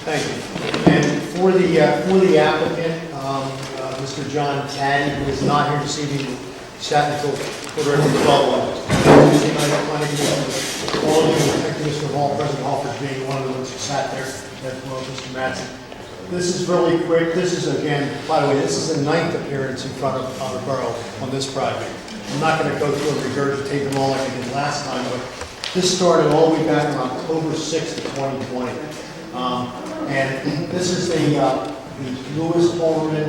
Thank you. And for the applicant, Mr. John Taddy, who is not here this evening, sat until quarter after 12. Tuesday night at planning commission. All of you, thank you, Mr. Hall, President Hall, for being one of the ones who sat there, as well as Mr. Mattson. This is really quick. This is, again, by the way, this is the 9th appearance in front of the borough on this project. I'm not going to go through and regurgitate them all like I did last time, but this started all the way back on October 6th of 2020. And this is the Lewis Holman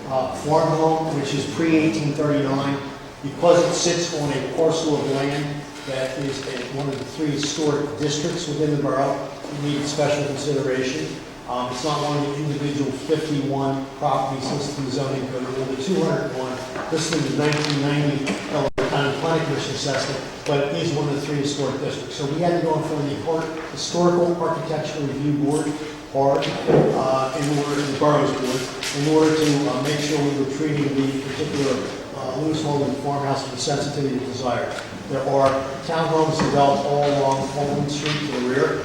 farm home, which is pre-1839. Because it sits on a parcel of land that is one of the 3 historic districts within the borough, it needs special consideration. It's not one of the individual 51 properties listed in the zoning code, or the 201 listed in the 1990 Delaware County Planning Commission assessment, but it is one of the 3 historic districts. So we had to go in front of the Historical Architectural Review Board, HARD, in order, the borough's board, in order to make sure we were treating the particular Lewis Holman farmhouse with the sensitivity desired. There are townhomes developed all along Holman Street to the rear.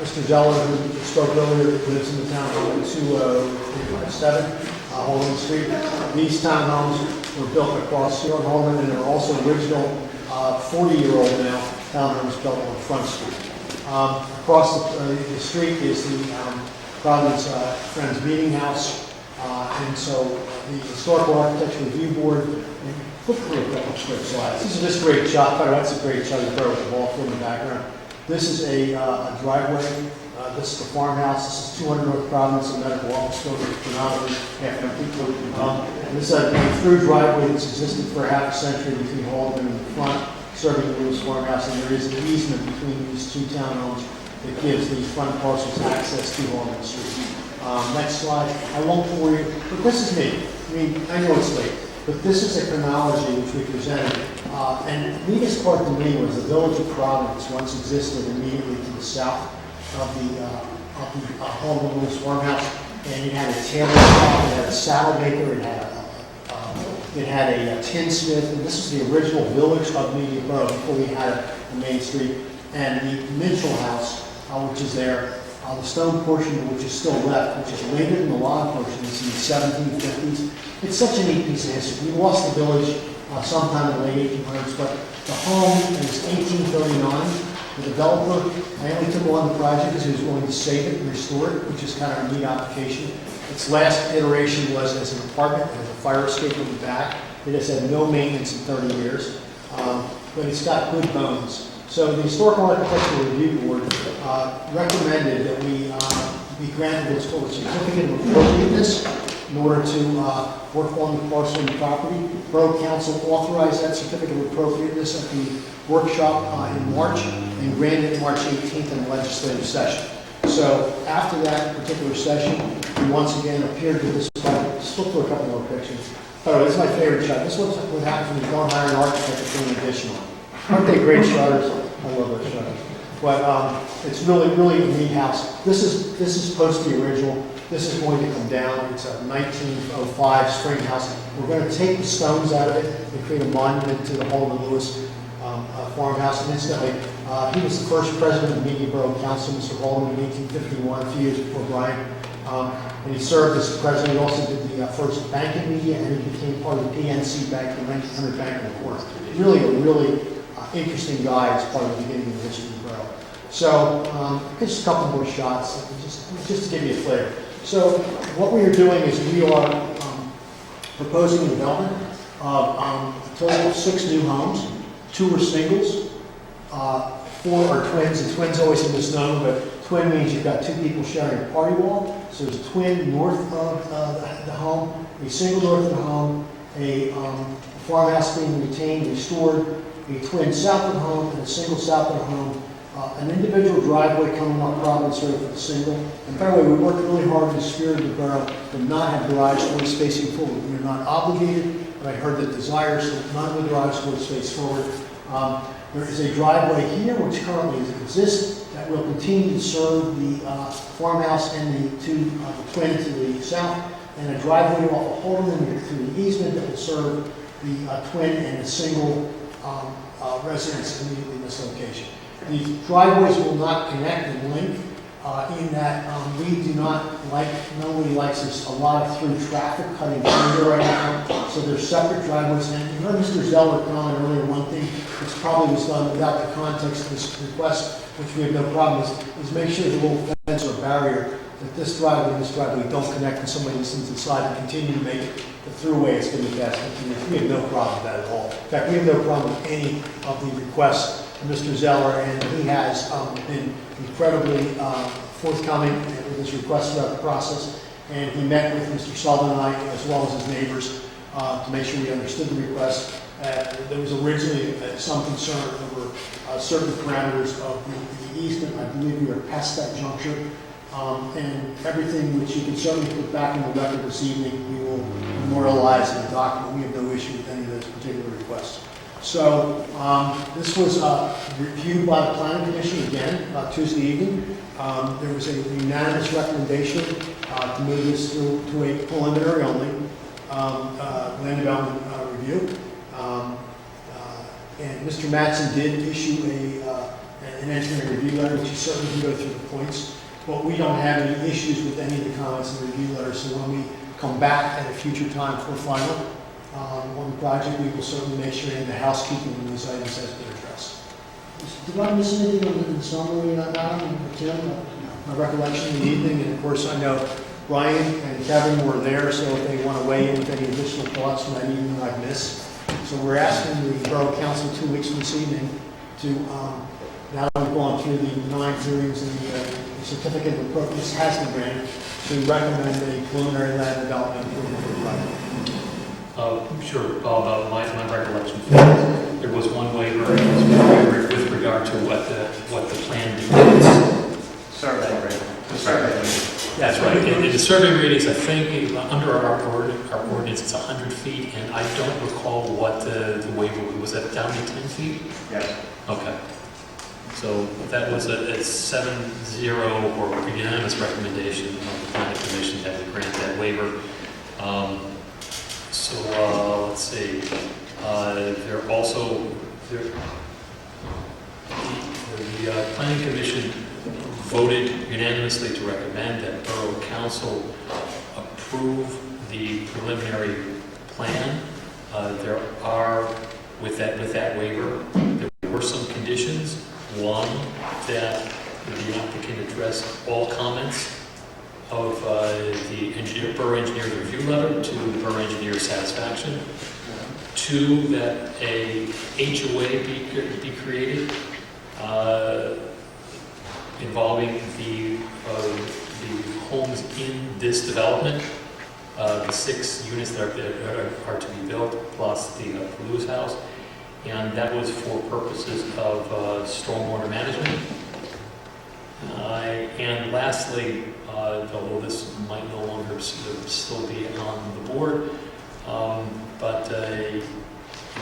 Mr. Zeller, who spoke earlier, lives in the townhome 257 Holman Street. These townhomes were built across here on Holman, and there are also original 40-year-old now townhomes built on Front Street. Across the street is the Providence Friends Meeting House, and so the Historical Architecture Review Board, and flip through a couple of quick slides. This is just a great shot. By the way, that's a great shot of the with the ball field in the background. This is a driveway. This is the farmhouse. This is 200 North Providence, a medical office building, predominantly half empty. This is a through driveway that's existed for half a century between Haldeman and the front, serving the Lewis farmhouse, and there is an easement between these 2 townhomes that gives these front parcels access to Haldeman Street. Next slide. I won't bore you, but this is me. I mean, I know it's late, but this is a chronology which we presented. And the neatest part to me was the village of Providence once existed immediately to the south of the Haldeman Lewis farmhouse, and it had a tailor shop, it had a saddle maker, it had a tinsmith, and this is the original village of Media Borough before we had a main street, and the Mitchell House, which is there. The stone portion, which is still left, which is later than the log portion, is in the 1750s. It's such a neat piece of history. We lost the village sometime in the late 1800s, but the home is 1839. The developer, I only took on the project because he was going to save it and restore it, which is kind of a neat application. Its last iteration was as an apartment, it has a fire escape in the back. It has had no maintenance in 30 years, but it's got good bones. So the Historical Architectural Review Board recommended that we be granted what's called a certificate of appropriateness. in order to work on the parcel and property. Borough Council authorized that certificate of appropriateness at the workshop in March and granted it March 18th in the legislative session. So after that particular session, we once again appeared with this, let's look for a couple more pictures. Oh, this is my favorite shot. This one's what happens when you don't hire an architect to do an addition on. Aren't they great shutters? I love those shutters. But it's really a neat house. This is post the original. This is going to come down. It's a 1905 spring house. We're going to take the stones out of it and create a monument to the Holden Lewis farmhouse. And incidentally, he was the first president of the Media Borough Council, Mr. Holden, in 1851, a few years before Brian. And he served as president. He also did the first bank in media, and he became part of the PNC Bank, the 1900 Bank in the Corner. Really interesting guy as part of the beginning of the history of the borough. So just a couple more shots, just to give you a flavor. So what we are doing is we are proposing the development of a total of 6 new homes. 2 are singles, 4 are twins. A twin's always a misnomer, but twin means you've got 2 people sharing a party wall. So there's a twin north of the home, a single north of the home, a farmhouse being retained, restored, a twin south of the home, and a single south of the home. An individual driveway coming up Providence Road for the single. And by the way, we worked really hard in the spirit of the borough to not have garage door spacing forward. We are not obligated, but I heard the desire, so none of the garage door space forward. There is a driveway here, which currently exists, that will continue to serve the farmhouse and the twin to the south, and a driveway off of Holden through the easement that will serve the twin and a single residence immediately in this location. The driveways will not connect and link in that we do not like, nobody likes this, a lot of through traffic cutting through there right now. So they're separate driveways. And you heard Mr. Zeller comment earlier, one thing which probably was done without the context of this request, which we have no problem with, is make sure the little fence or barrier that this driveway and this driveway don't connect and somebody listens inside and continue to make it the throughway it's going to be fast. We have no problem with that at all. In fact, we have no problem with any of the requests of Mr. Zeller, and he has been incredibly forthcoming with his requests throughout the process. And he met with Mr. Sullivan and I, as well as his neighbors, to make sure we understood the request. There was originally some concern over certain parameters of the easement. I believe we are past that juncture. And everything which you can certainly put back in the record this evening, we will memorialize in the document. We have no issue with any of those particular requests. So this was reviewed by the Planning Commission again Tuesday evening. There was a unanimous recommendation to move this to a preliminary only land development review. And Mr. Mattson did issue an engineering review letter, which he certainly can go through the points. But we don't have any issues with any of the comments in the review letter. So when we come back at a future time for final on the project, we will certainly make sure any of the housekeeping in these items has been addressed. Did I miss anything in the summary, Adam and Tim? My recollection in the evening, and of course I know Brian and Kevin were there, so if they want to weigh in with any additional thoughts from that evening I've missed. So we're asking the Borough Council 2 weeks from this evening to, now that we've gone through the 9 hearings and the certificate of appropriateness has been granted, to recommend a preliminary land development approval for the project. Sure, my recollection. There was one waiver with regard to what the plan depicts. Survey rate. The survey rate. That's right. And the survey rate is, I think, under our ordinance, it's 100 feet, and I don't recall what the waiver was. That down to 10 feet? Yes. Okay. So that was a 7-0 or unanimous recommendation of the Planning Commission that we grant that waiver. Let's see. The Planning Commission voted unanimously to recommend that Borough Council approve the preliminary plan. There are, with that waiver, there were some conditions. One, that the applicant addressed all comments of the borough engineer's review letter to the borough engineer's satisfaction. 2, that a HOA be created involving the homes in this development. the 6 units that are to be built, plus the Lewis house, and that was for purposes of stormwater management. And lastly, although this might no longer still be on the board, but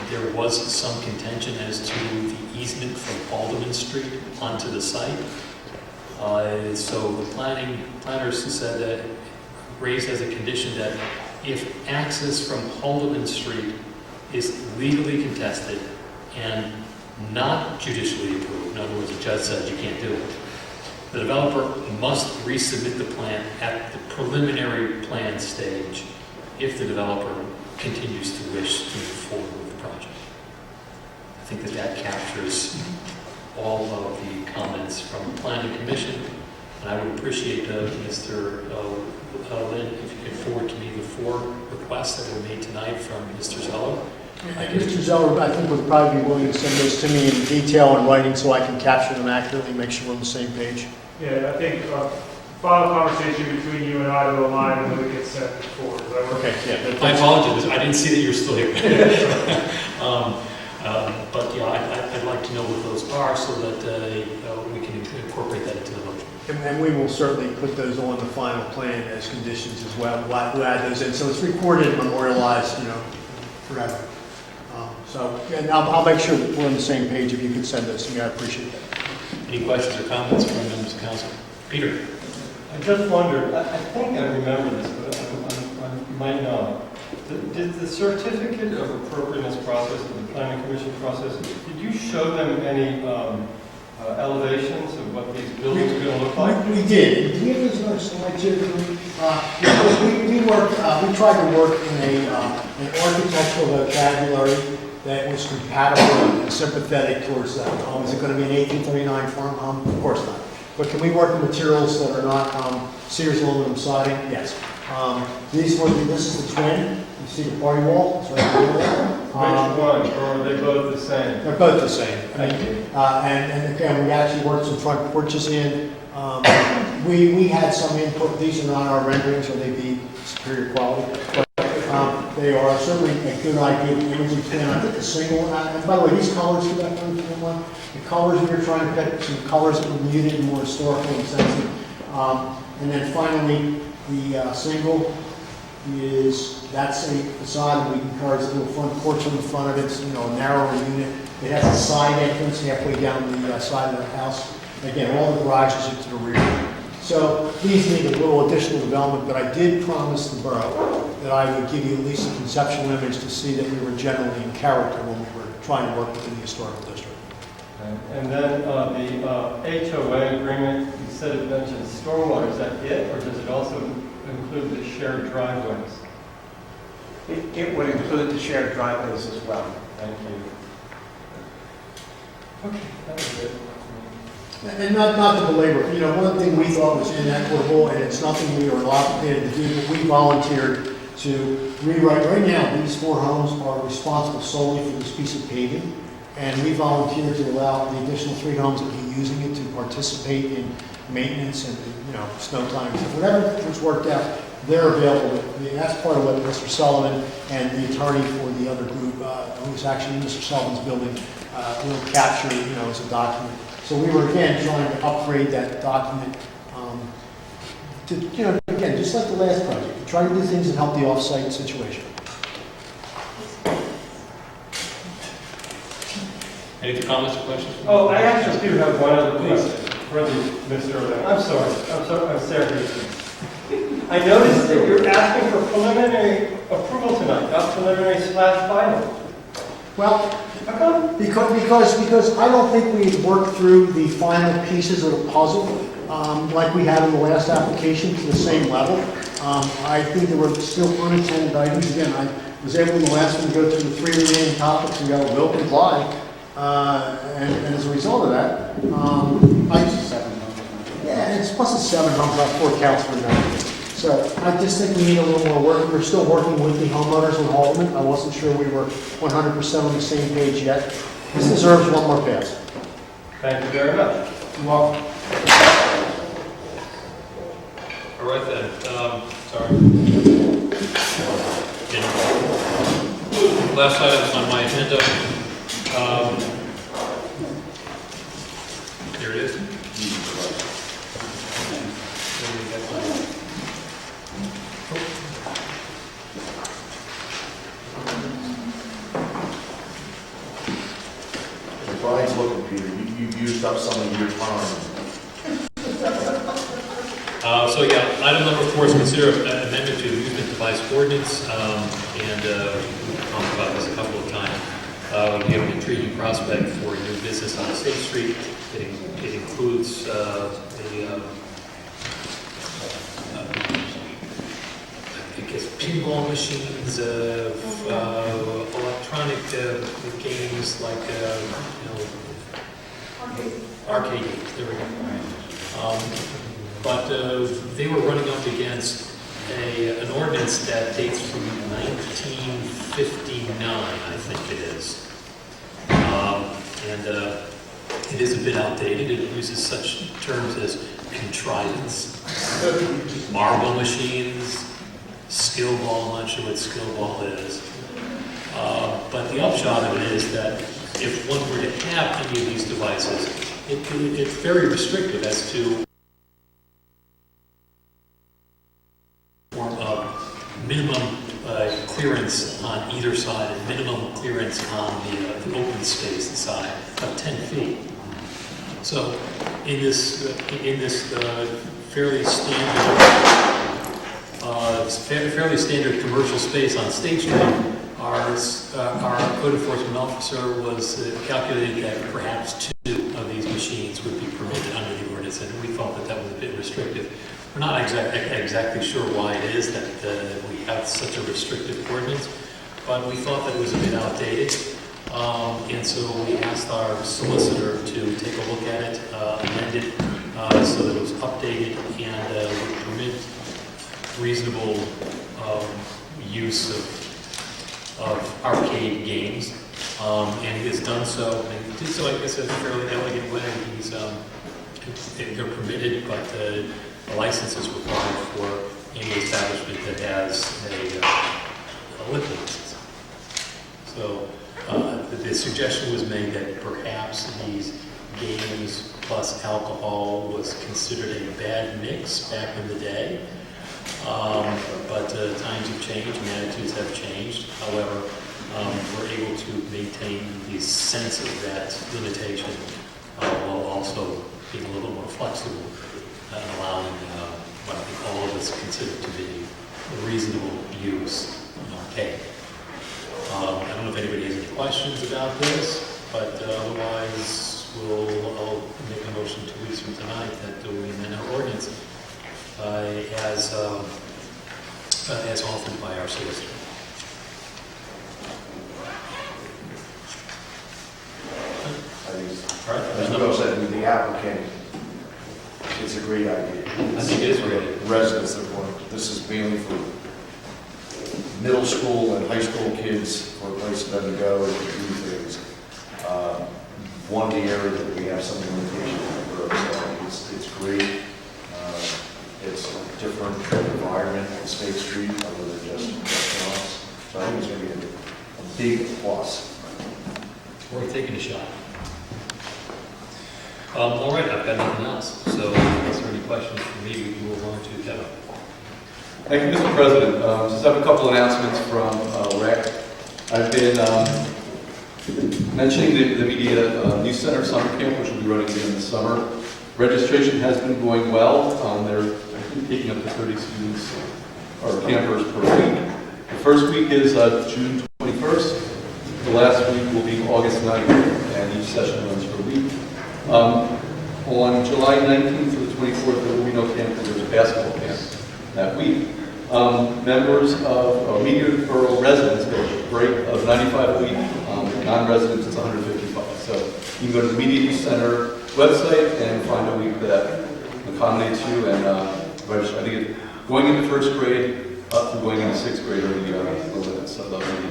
there was some contention as to the easement from Alderman Street onto the site. So the planners said that, raised as a condition that if access from Alderman Street is legally contested and not judicially approved, in other words, the judge says you can't do it, the developer must resubmit the plan at the preliminary plan stage if the developer continues to wish to move forward with the project. I think that captures all of the comments from the Planning Commission, and I would appreciate, Mr. Lynn, if you could forward to me the 4 requests that were made tonight from Mr. Zeller. Mr. Zeller, I think would probably be willing to send those to me in detail in writing so I can capture them accurately, make sure we're on the same page. Yeah, I think final conversation between you and I to align and then we get sent before. Okay, yeah. I apologize, I didn't see that you're still here. But yeah, I'd like to know what those are so that we can incorporate that into the motion. And we will certainly put those on the final plan as conditions as well. We'll add those in. So it's recorded, memorialized, forever. So, and I'll make sure that we're on the same page. If you could send those to me, I appreciate that. Any questions or comments from members of council? Peter? I just wondered, I think I remember this, but I might not. Did the certificate of appropriateness process, or the planning commission process, did you show them any elevations of what these buildings are going to look like? We did. Do you have those other slides here? We tried to work in an architectural vocabulary that was compatible and sympathetic towards that. Is it going to be an 1839 farm home? Of course not. But can we work with materials that are not Sears aluminum siding? Yes. This is the twin. You see the party wall? It's right there. Which one? Or are they both the same? They're both the same. Thank you. And again, we actually worked some front porches in. We had some input. These are not our renderings, or they'd be superior quality. But they are certainly a good idea of imaging plan. I think the single, and by the way, these colors for that one, the colors we were trying to pick, some colors that were muted and more historical and sensitive. And then finally, the single that's a facade that we encourage a little front porch on the front of it. It's, a narrower unit. It has a side entrance halfway down the side of the house. Again, all the garages are to the rear. So these need a little additional development, but I did promise the borough that I would give you at least a conceptual image to see that we were generally in character when we were trying to work within the historical district. And then the HOA agreement, you said it mentions stormwater. Is that it, or does it also include the shared driveways? It would include the shared driveways as well. Thank you. Okay, that was it. And not to belabor, one thing we thought was inequitable, and it's nothing we are obligated to do, but we volunteered to rewrite. Right now, these 4 homes are responsible solely for this piece of paving, and we volunteered to allow the additional 3 homes that be using it to participate in maintenance and, snow time, whatever was worked out. They're available. That's part of what Mr. Sullivan and the attorney for the other group, who's actually in Mr. Sullivan's building, will capture, as a document. So we were, again, trying to upgrade that document to, again, just like the last project, to try to do things that help the off-site situation. Any other comments or questions? Oh, I actually do have one other question for Mr. O'Leary. I'm serious. I noticed that you're asking for preliminary approval tonight, not preliminary/final. Well, because I don't think we had worked through the final pieces of the puzzle like we had in the last application to the same level. I think there were still unintended items. Again, I was able in the last one to go through the 3 remaining topics and go, will comply. And as a result of that, it's plus a 7 homes, about 4 counts for now. So I just think we need a little more work. We're still working with the homeowners in Haldeman. I wasn't sure we were 100% on the same page yet. This deserves one more pass. Thank you very much. You're welcome. All right then. Sorry. And last item on my agenda, here it is. Brian's looking, Peter, you've used up some of your time. So yeah, item number 4 is consider amendment to the amusement device ordinance, and we've talked about this a couple of times. We have an intriguing prospect for a new business on State Street. It includes I guess pinball machines, electronic games like arcade games. There we go. But they were running up against an ordinance that dates from 1959, I think it is. It is a bit outdated. It uses such terms as contrivance, marble machines, skill ball. I'm not sure what skill ball is. But the upshot of it is that if one were to have any of these devices, it's very restrictive as to minimum clearance on either side and minimum clearance on the open space side of 10 feet. So in this fairly standard commercial space on State Street, our code enforcement officer was calculating that perhaps 2 of these machines would be permitted under the ordinance, and we thought that that was a bit restrictive. We're not exactly sure why it is that we have such a restrictive ordinance, but we thought that it was a bit outdated. And so we asked our solicitor to take a look at it, amend it so that it was updated and would permit reasonable use of arcade games. And he has done so, and he did so, I guess, in a fairly elegant way. They're permitted, but the license is required for any establishment that has a liquor license. So the suggestion was made that perhaps these games plus alcohol was considered a bad mix back in the day. But times have changed and attitudes have changed. However, we're able to maintain the sense of that limitation while also being a little more flexible and allowing what I think all of us consider to be a reasonable use in arcade. I don't know if anybody has any questions about this, but otherwise I'll make a motion 2 weeks from tonight that we amend our ordinance as offered by our solicitor. As Bill said, the applicant, it's a great idea. I think it is great. Residents that want, this is mainly for middle school and high school kids, for a place for them to go and do things. One of the areas that we have some limitations on, so it's great. It's a different environment on State Street other than just restaurants. So I think it's going to be a big plus. Worth taking a shot. All right, I've got nothing else. So, is there any questions for me? We can move on to Kevin. Thank you, Mr. President. Just have a couple announcements from REC. I've been mentioning the media Youth Center summer camp, which will be running again this summer. Registration has been going well. They're taking up to 30 students or campers per week. The first week is June 21st. The last week will be August 9th, and each session runs for a week. On July 19th to the 24th, there will be no camp, because there's a basketball camp that week. Members of immediate borough residents get a break of $95 a week. Non-residents, it's $155. So you can go to the Media Youth Center website and find a week that accommodates you and register. I think going into first grade up to going into sixth grade are the limits. So those are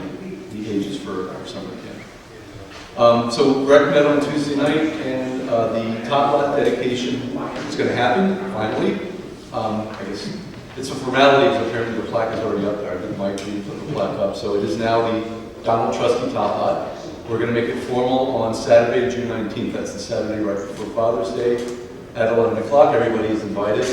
the ages for summer camp. So Rec met on Tuesday night, and the top lot dedication is going to happen finally. I guess It's a formality, because apparently the plaque is already up there. I think Mike put the plaque up. So it is now the Donald Trustee Top Lot. We're going to make it formal on Saturday, June 19th. That's the Saturday right before Father's Day at 11 o'clock. Everybody is invited.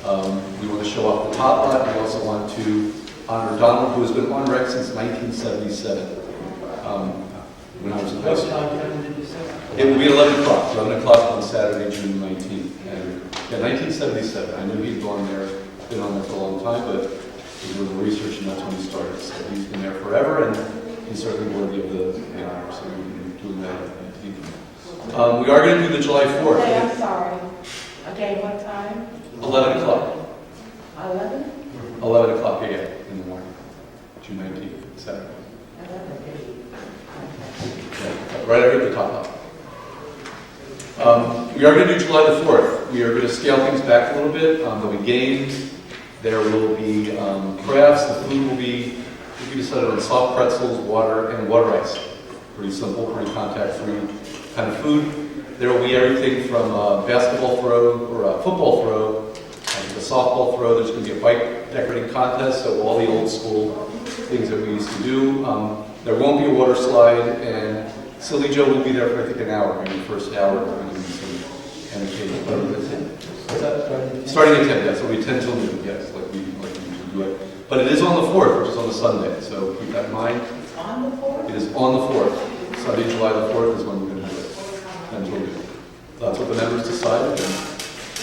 We want to show off the top lot. We also want to honor Donald, who has been on rec since 1977. When I was in high What school. time, Kevin, did you say? It will be 11 o'clock, 11 o'clock on Saturday, June 19th. And, yeah, 1977. I knew he'd gone there, been on there for a long time, but we did a little research and that's when he started. So he's been there forever and he's certainly worthy of the honor. So we've been doing that at 19th. We are going to do the July 4th. Okay, I'm sorry. Okay, what time? 11 o'clock. 11? 11 o'clock, yeah, in the morning. June 19th, Saturday. 11. Yeah, right over at the top. We are going to do July the 4th. We are going to scale things back a little bit. There'll be games. There will be crafts. The food will be, we decided on soft pretzels, water, and water ice. Pretty simple, pretty contact-free kind of food. There will be everything from basketball throw or football throw, the softball throw. There's going to be a bike decorating contest, so all the old school things that we used to do. There won't be a water slide, and Silly Joe will be there for I think an hour, maybe the first hour. Entertainment. What's that? Starting at 10, yes. It'll be 10 till noon, yes, like we usually do it. But it is on the 4th, which is on a Sunday, so keep that in mind. It's on the 4th? It is on the 4th. Sunday, July the 4th is when we're going to do it. 10 till noon. That's what the members decided, and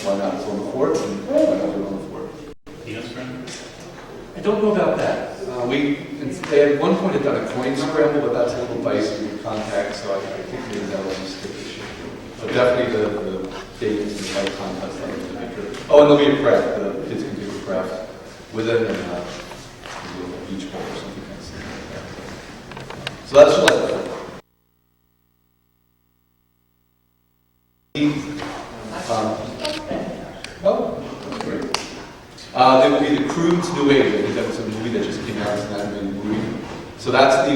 why not? It's on the 4th, and why not do it on the 4th? Peanuts, friend? I don't know about that. They at one point had done a coin scramble, but that's a little dicey with contact, so I think maybe that was a stick issue. But definitely the dates and the bike contest, that was a big trip. Oh, and there'll be a craft. The kids can do a craft with it, and maybe a beach ball or something like that. So that's July 4th. Great. There will be The Croods New Age. I think that was a movie that just came out. It's an animated movie. So that's the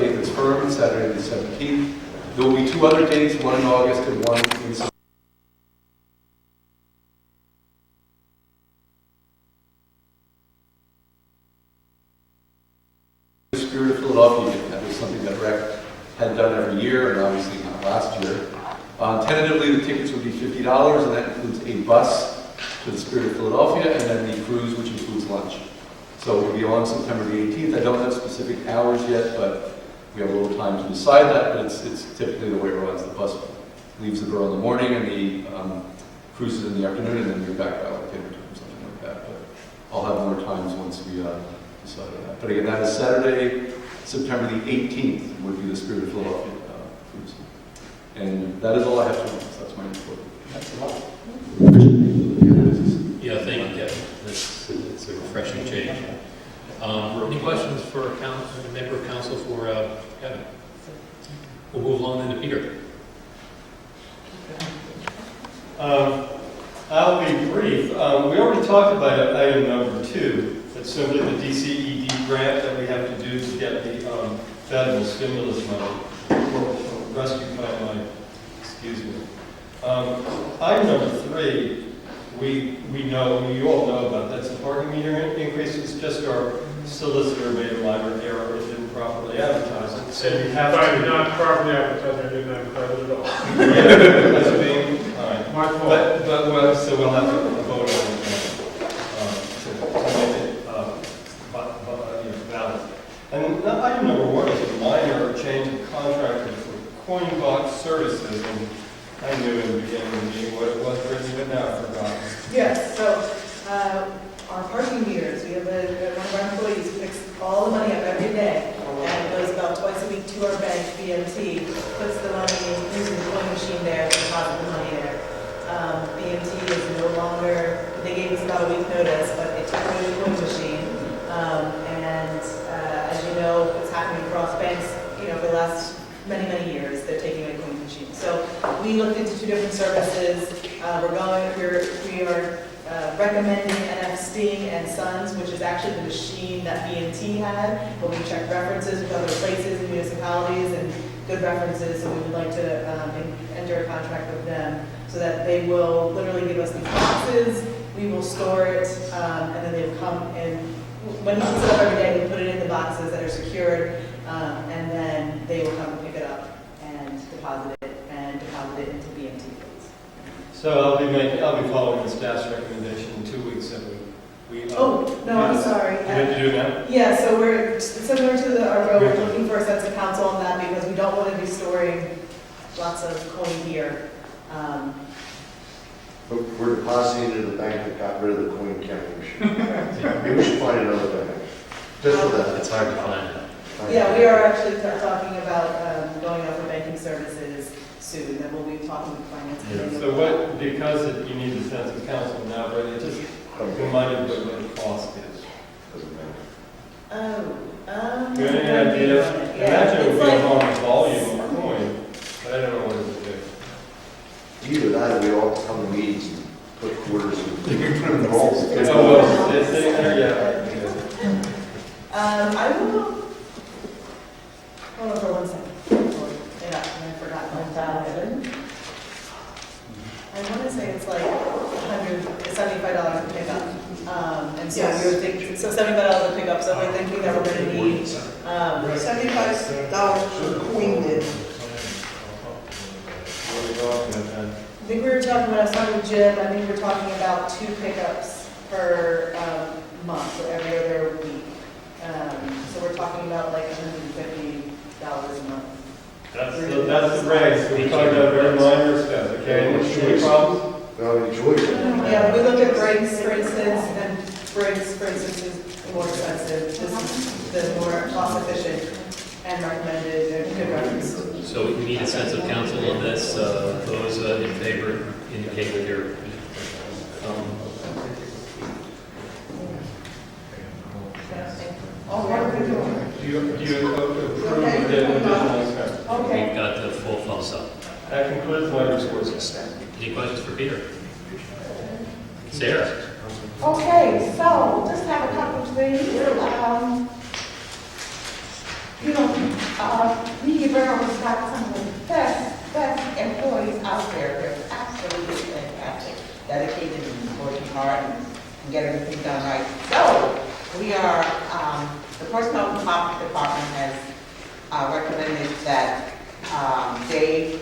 date that's firm, Saturday the 17th. There will be 2 other dates, one in August and one in September. The Spirit of Philadelphia, that was something that Rec had done every year, and obviously not last year. Tentatively, the tickets would be $50, and that includes a bus to the Spirit of Philadelphia, and then the cruise, which includes lunch. So it will be on September the 18th. I don't have specific hours yet, but we have a little time to decide that, but it's typically the way it runs. The bus leaves the borough in the morning, and the cruises in the afternoon, and then we're back by like dinner time, something like that. But I'll have more times once we decide on that. But again, that is Saturday, September the 18th would be the Spirit of Philadelphia cruise. And that is all I have to announce. That's my report. That's a lot. Yeah, thank you, Kevin. It's a refreshing change. Any questions for a member of council for Kevin? We'll move along into Peter. I'll be brief. We already talked about item number 2. It's simply the DCED grant that we have to do to get the federal stimulus money, or rescue plan money, excuse me. Item number 3, we all know about. That's the parking meter increase. It's just our solicitor made a minor error and didn't properly advertise it. So we have If I to. did not properly advertise, I didn't advertise it at all. Yeah, that's being, all right. My fault. So we'll have to vote on it to make it valid. And item number 1 is a minor change of contractor for coin box services. And I knew in the beginning of the meeting what it was, but now I've forgotten. Yes, so our parking meters, we have one of our employees who picks all the money up every day, and it goes about twice a week to our bank, BMT, puts the money in, using the coin machine there, to deposit the money there. BMT is no longer, they gave us about a week notice, but it took away the coin machine. And as you know, it's happening across banks, for the last many years, they're taking away the coin machine. So we looked into 2 different services. We are recommending NF Sting and Sons, which is actually the machine that BMT had, but we checked references with other places and municipalities and good references, so we would like to enter a contract with them so that they will literally give us these boxes. we will store it, and then they will come and, when he picks it up every day, we put it in the boxes that are secured, and then they will come and pick it up and deposit it into BMT funds. So I'll be following the staff's recommendation in 2 weeks that we. Oh, no, I'm sorry. You have to do it now? Yeah, so we're similar to our road, we're looking for a sense of counsel on that because we don't want to be storing lots of coin here. But we're depositing into the bank that got rid of the coin counting. Maybe we should find another bank. Just for that. It's hard to find. Yeah, we are actually talking about going out for banking services soon, and we'll be talking with finance committee. So what, because you need a sense of counsel now, but it just reminded me what the cost is. Oh, Do you have any idea? I imagine it would be a long volume of coin, but I don't know what it would be. Either that, or we all come to meetings and put quarters in. Put them in rolls. Oh, well, it's sitting there, yeah. I will, hold on for 1 second. Yeah, I forgot my time. I want to say it's like $175 to pick up. And so we were thinking, so $75 to pick up, so we're thinking that we're going to need, $75 for Queen did. I think we were talking, when I was talking with Jim, I think we were talking about 2 pickups per month, so every other week. So we're talking about like $150 a month. That's the raise, we're talking about very minor stuff, okay? Any problems? No, enjoy it. Yeah, we looked at brakes, for instance, and brakes, for instance, is more expensive. This is the more cost efficient and recommended, and good reference. So we need a sense of counsel on this. Those in favor indicate with your Oh, what are we doing? Do you approve the additional expense? We've got the full thumbs up. That concludes my report. Any questions for Peter? Sarah? Okay, so just have a couple of things. Media Bureau's got some of the best employees out there. They're absolutely fantastic, dedicated and working hard and get everything done right. So we are, the Personnel Department has recommended that they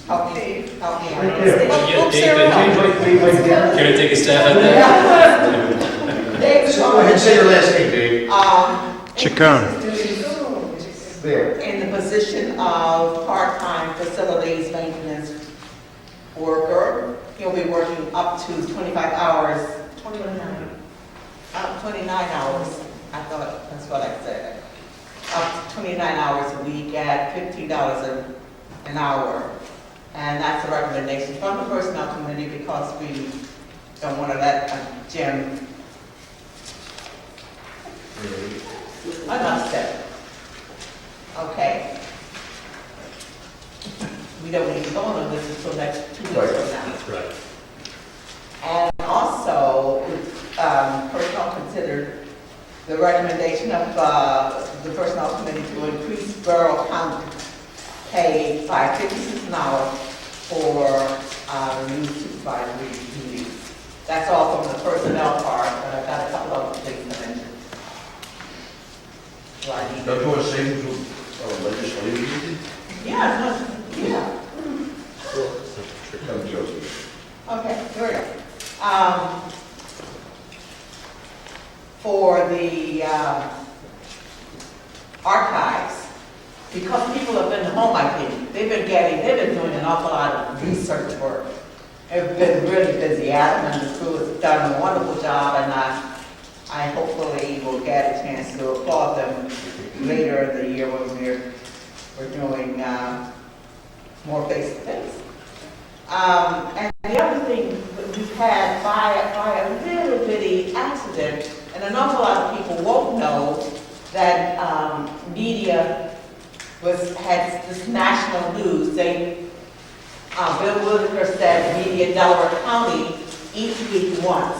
help me out. Yeah, Dave, can I take a stab at that? Dave, Go ahead and say your last name, Dave. Chacon. There. in the position of part-time facilities maintenance worker. He'll be working up to 25 hours, 29 hours. I thought that's what I said. Up to 29 hours a week at $15 an hour. And that's a recommendation from the personnel committee because we don't want to let Jim. Enough said. Okay. We don't need to go on this until next 2 weeks from now. That's right. And also, personnel considered the recommendation of the personnel committee to increase borough count pay by 50 cents an hour for new supervisory duties. That's all from the personnel part, but I've got a couple of things to mention. Do I need Don't you want to say who's legislative? Yeah, no, yeah. Come, Joseph. Okay, here we go. For the archives, because people have been home, I think, they've been doing an awful lot of research work. They've been really busy. Adam and the crew has done a wonderful job, and I hopefully will get a chance to applaud them later in the year when we're doing more face-to-face. And the other thing that we've had by a little bitty accident, and an awful lot of people won't know that media had this national news. Bill Whitaker said media Delaware County each week once,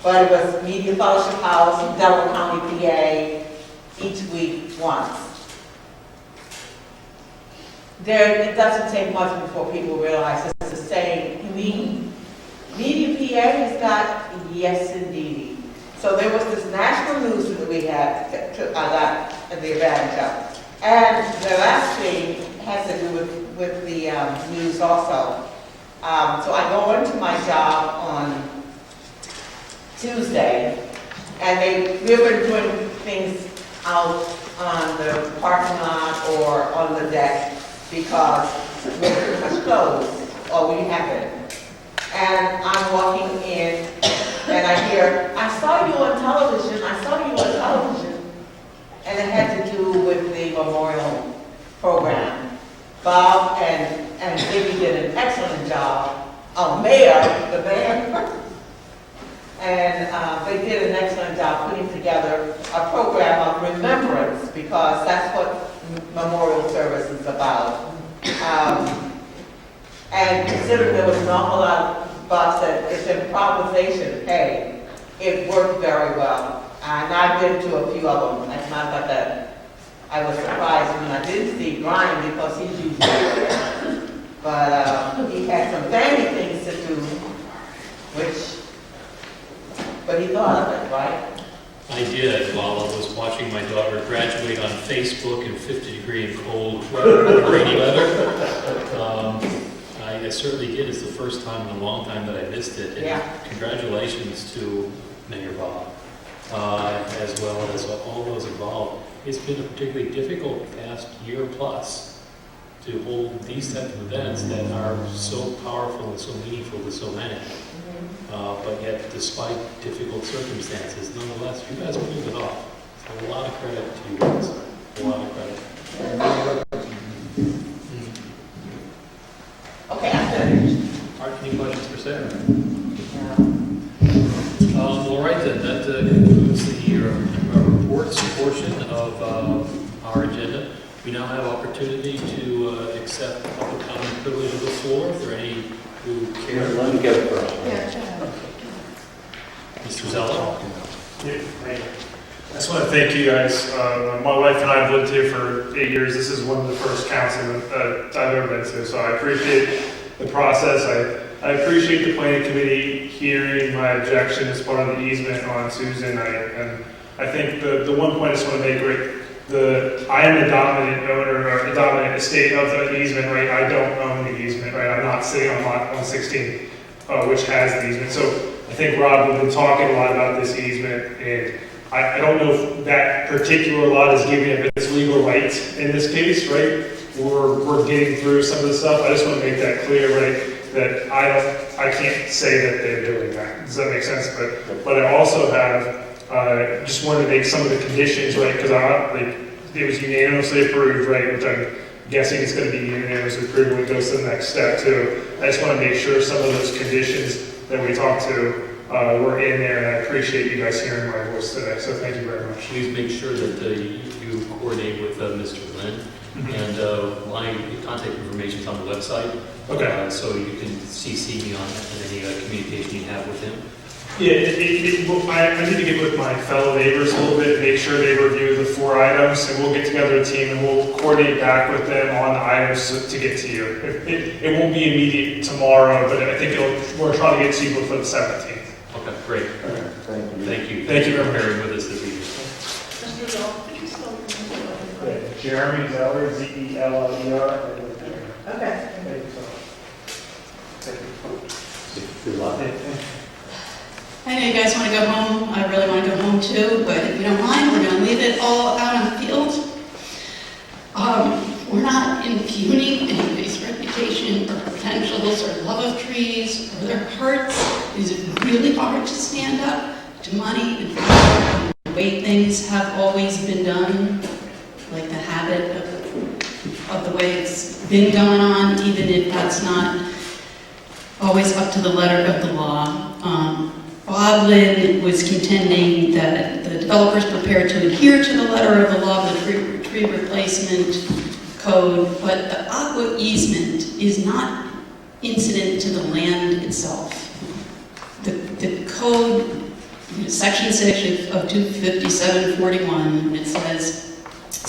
but it was Media Fellowship House in Delaware County, PA, each week once. it doesn't take much before people realize it's the same. You mean, Media PA has got, yes indeed. So there was this national news that we had, I got at the advantage of. And the last thing has to do with the news also. So I go into my job on Tuesday, and we were doing things out on the parking lot or on the deck because we're pretty much closed, or we haven't. And I'm walking in, and I hear, I saw you on television, I saw you on television. And it had to do with the memorial program. Bob and Ziggy did an excellent job. Oh, Mayor, the mayor. And they did an excellent job putting together a program of remembrance, because that's what memorial service is about. And considering there was an awful lot of Bob said, it's improvisation, hey, it worked very well. And I've been to a few of them. As a matter of fact, I was surprised when I didn't see Brian, because he's usually there. But he had some family things to do, but he thought of it, right? I did while I was watching my daughter graduate on Facebook in 50-degree and cold, rainy weather. I certainly did. It's the first time in a long time that I missed it. And yeah. Congratulations to Mayor Bob, as well as all those involved. It's been a particularly difficult past year plus to hold these types of events that are so powerful and so meaningful to so many. But yet, despite difficult circumstances, nonetheless, you guys pulled it off. So a lot of credit to you guys. A lot of credit. Okay, I'm finished. All right, any questions for Sarah? All right, then, that concludes the reports portion of our agenda. We now have opportunity to accept public comment privilege of the floor. If there are any who care. Let me go first. Mr. Zello? I just want to thank you guys. My wife and I have lived here for 8 years. This is one of the first council I've ever been to, so I appreciate the process. I appreciate the planning committee hearing my objection as part of the easement on Tuesday night. And I think the one point I just want to make, right, I am a dominant owner, or a dominant estate of the easement, right? I don't own the easement, right? I'm not sitting on lot 116, which has the easement. So I think, Rob, we've been talking a lot about this easement, and I don't know if that particular lot is giving it its legal rights in this case, right? We're getting through some of the stuff. I just want to make that clear, right? That I can't say that they're doing that. Does that make sense? But I also have just wanted to make some of the conditions, right? Because it was unanimously approved, right? Which I'm guessing it's going to be unanimously approved when it goes to the next step too. I just want to make sure some of those conditions that we talked to were in there, and I appreciate you guys hearing my voice today. So thank you very much. Please make sure that you coordinate with Mr. Lynn. And my contact information is on the website. Okay. So you can CC me on any communication you have with him. Yeah, I need to get with my fellow neighbors a little bit, make sure they review the 4 items, and we'll get together a team and we'll coordinate back with them on the items to get to you. It won't be immediate tomorrow, but I think we're trying to get to you before the 17th. Okay, great. Okay. Thank you. Thank you for very much. bearing with us this evening. Mr. Dahl, could you spell your name? Jeremy Zeller, Zeller. Okay. Thank you so much. Good luck. I know you guys want to go home. I really want to go home too, but if you don't mind, we're going to leave it all out on the field. We're not impugning anybody's reputation or potentials or love of trees or their hearts. It is really hard to stand up to money and the way things have always been done, like the habit of the way it's been going on, even if that's not always up to the letter of the law. Bob Lynn was contending that the developer is prepared to adhere to the letter of the law of the tree replacement code, but the aqua easement is not incident to the land itself. The code, section 6 of 25741, it says,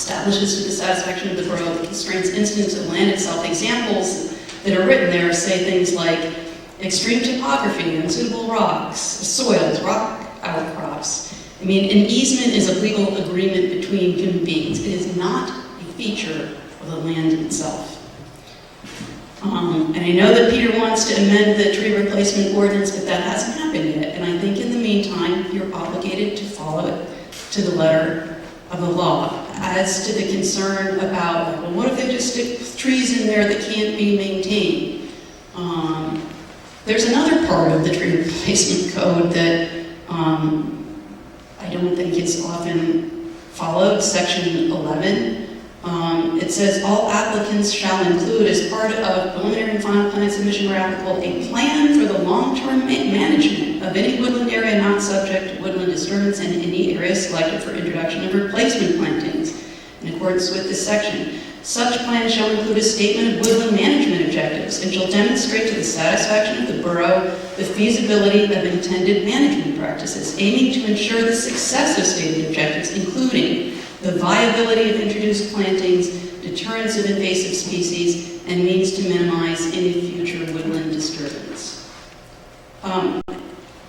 establishes to the satisfaction of the borough the constraints incidents of land itself. Examples that are written there say things like extreme topography, unsuitable rocks, soils, rock outcrops. I mean, an easement is a legal agreement between human beings. It is not a feature of the land itself. And I know that Peter wants to amend the tree replacement ordinance, but that hasn't happened yet. And I think in the meantime, you're obligated to follow it to the letter of the law. As to the concern about, well, what if they just stick trees in there that can't be maintained? There's another part of the tree replacement code that I don't think is often followed, section 11. It says all applicants shall include as part of preliminary and final plan submission where applicable a plan for the long-term management of any woodland area not subject to woodland disturbance and any area selected for introduction of replacement plantings in accordance with this section. Such plan shall include a statement of woodland management objectives and shall demonstrate to the satisfaction of the borough the feasibility of intended management practices, aiming to ensure the success of stated objectives, including the viability of introduced plantings, deterrence of invasive species, and means to minimize any future woodland disturbance.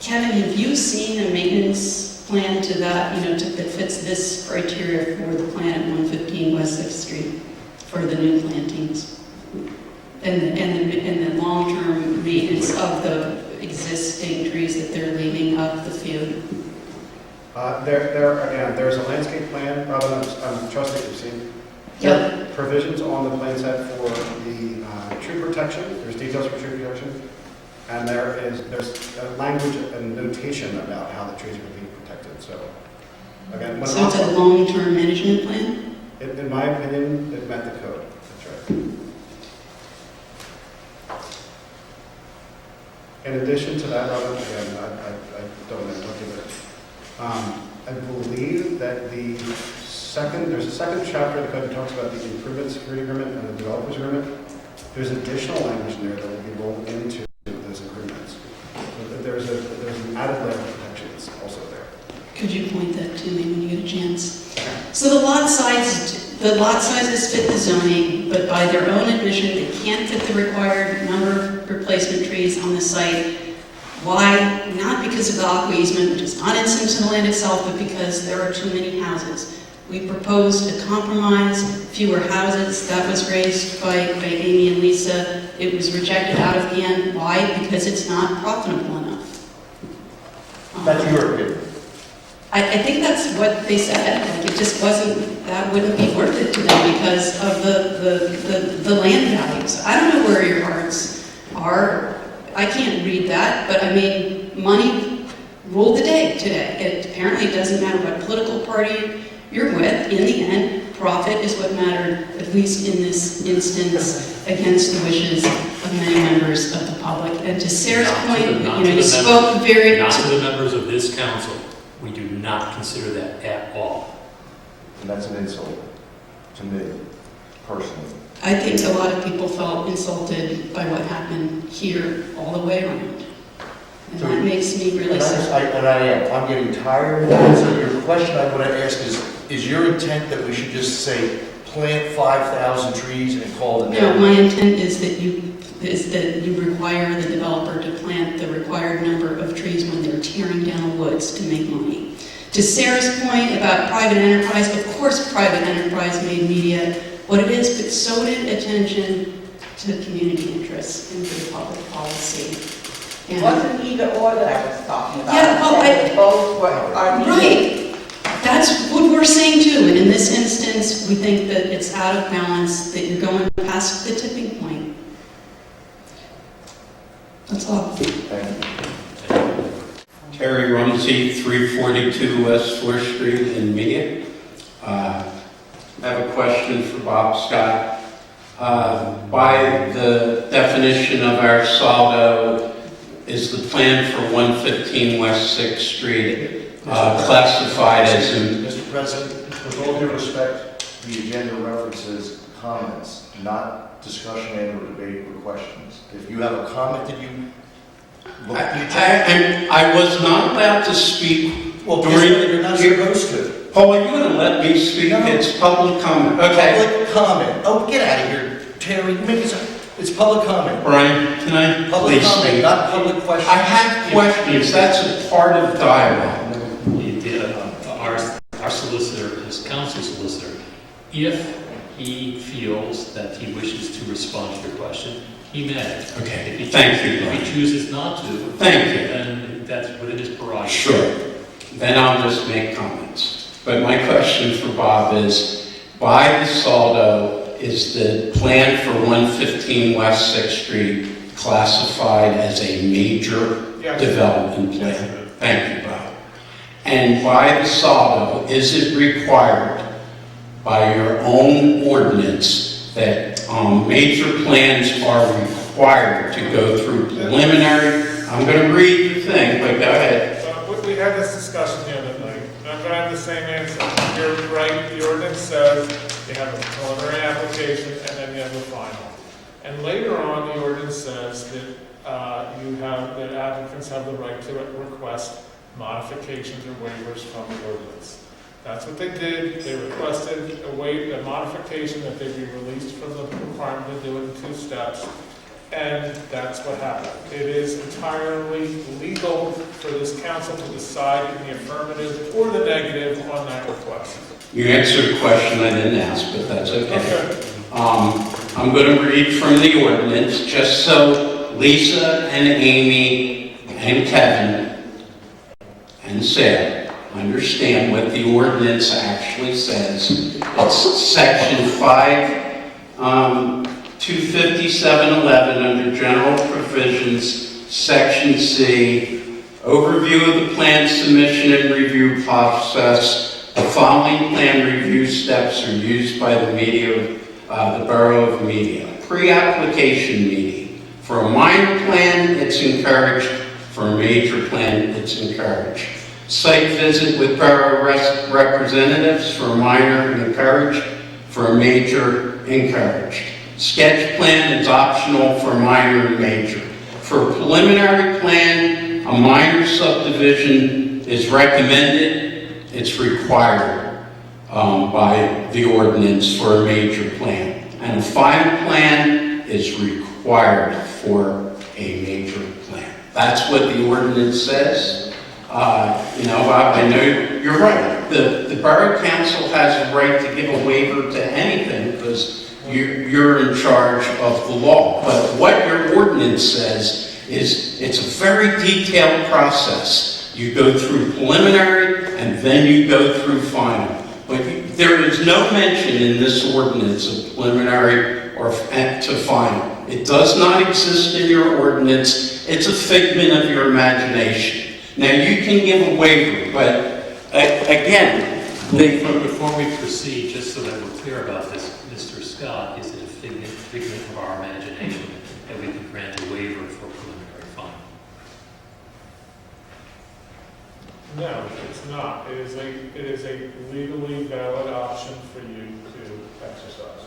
Kevin, have you seen a maintenance plan to that, that fits this criteria for the plan at 115 West 6th Street for the new plantings and the long-term maintenance of the existing trees that they're leaving up the field? There's a landscape plan, Robin, I'm trusting you've seen. Yep. There are provisions on the plan set for the tree protection, there's details for tree protection, and there's a language and notation about how the trees are being protected, so. Again, So it's a long-term management plan? In my opinion, it met the code, that's right. In addition to that, Robin, again, I don't know what to do. I believe that there's a second chapter of the code that talks about the improvement security agreement and the developers agreement. There's additional language in there that will be rolled into those agreements. There's an added layer of protections also there. Could you point that to me when you get a chance? So the lot sizes fit the zoning, but by their own admission, they can't fit the required number of replacement trees on the site. Why? Not because of the aqua easement, which is not incident to the land itself, but because there are too many houses. We proposed a compromise, fewer houses. That was raised by Amy and Lisa. It was rejected out of hand. Why? Because it's not profitable enough. That's your opinion. I think that's what they said. Like, it just wasn't, that wouldn't be worth it to them because of the land values. I don't know where your hearts are. I can't read that, but I mean, money ruled the day today. It apparently doesn't matter what political party you're with. In the end, profit is what mattered, at least in this instance, against the wishes of many members of the public. And to Sarah's point, you spoke very... Not to the members of this council. We do not consider that at all. And that's an insult to me, personally. I think a lot of people felt insulted by what happened here all the way around. And that makes me really sad. I'm getting tired of that. So your question I want to ask is your intent that we should just say plant 5,000 trees and call it a day? No, my intent is that you require the developer to plant the required number of trees when they're tearing down woods to make money. To Sarah's point about private enterprise, of course private enterprise made media what it is, but so did attention to community interests and to public policy. It wasn't either or that I was talking about. Yeah, well, both are needed. right. That's what we're saying too. And in this instance, we think that it's out of balance, that you're going past the tipping point. That's all. Terry Rumsey, 342 West 4th Street in Mead. I have a question for Bob Scott. By the definition of our saldo, is the plan for 115 West 6th Street classified as... Mr. President, with all due respect, the agenda references comments, not discussion and or debate or questions. If you have a comment that you... I was not allowed to speak well, during... you're not supposed to. Paul, are you going to let me speak? No. It's public comment. Okay. Public comment. Oh, get out of here, Terry. It's public comment. Brian, can I Public please comment, speak? not public question. I have questions. That's a part of dialogue. Our solicitor, his counsel solicitor, if he feels that he wishes to respond to your question, he may. Okay, If he thank you, If Brian. he chooses not to, Thank you. then that's within his prerogative. Sure. Then I'll just make comments. But my question for Bob is, by DeSaldo, is the plan for 115 West 6th Street classified as a major Yes. development plan? Yes. Thank you, Bob. And by DeSaldo, is it required by your own ordinance that major plans are required to go through preliminary? I'm going to read the thing, but go ahead. We had this discussion the other night, and I'm gonna have the same answer. You're right, the ordinance says you have a preliminary application and then you have a final. And later on, the ordinance says that that applicants have the right to request modifications or waivers from the ordinance. That's what they did. They requested a modification that they be released from the requirement to do it in 2 steps. And that's what happened. It is entirely legal for this council to decide in the affirmative or the negative on that request. You answered a question I didn't ask, but that's okay. Okay. I'm going to read from the ordinance, just so Lisa and Amy and Kevin and Sarah understand what the ordinance actually says. It's section 5, 25711 under general provisions, section C, overview of the plan submission and review process. The following plan review steps are used by the Borough of Media. Pre-application meeting. For a minor plan, it's encouraged. For a major plan, it's encouraged. Site visit with borough representatives. For a minor, encouraged. For a major, encouraged. Sketch plan is optional for minor and major. For a preliminary plan, a minor subdivision is recommended. It's required by the ordinance for a major plan. And a final plan is required for a major plan. That's what the ordinance says. Bob, I know you're right. The Borough Council has a right to give a waiver to anything because you're in charge of the law. But what your ordinance says is it's a very detailed process. You go through preliminary and then you go through final. But there is no mention in this ordinance of preliminary or to final. It does not exist in your ordinance. It's a figment of your imagination. Now, you can give a waiver, but again, Before we proceed, just so that we're clear about this, Mr. Scott, is it a figment of our imagination that we can grant a waiver for preliminary final? No, it's not. It is a legally valid option for you to exercise.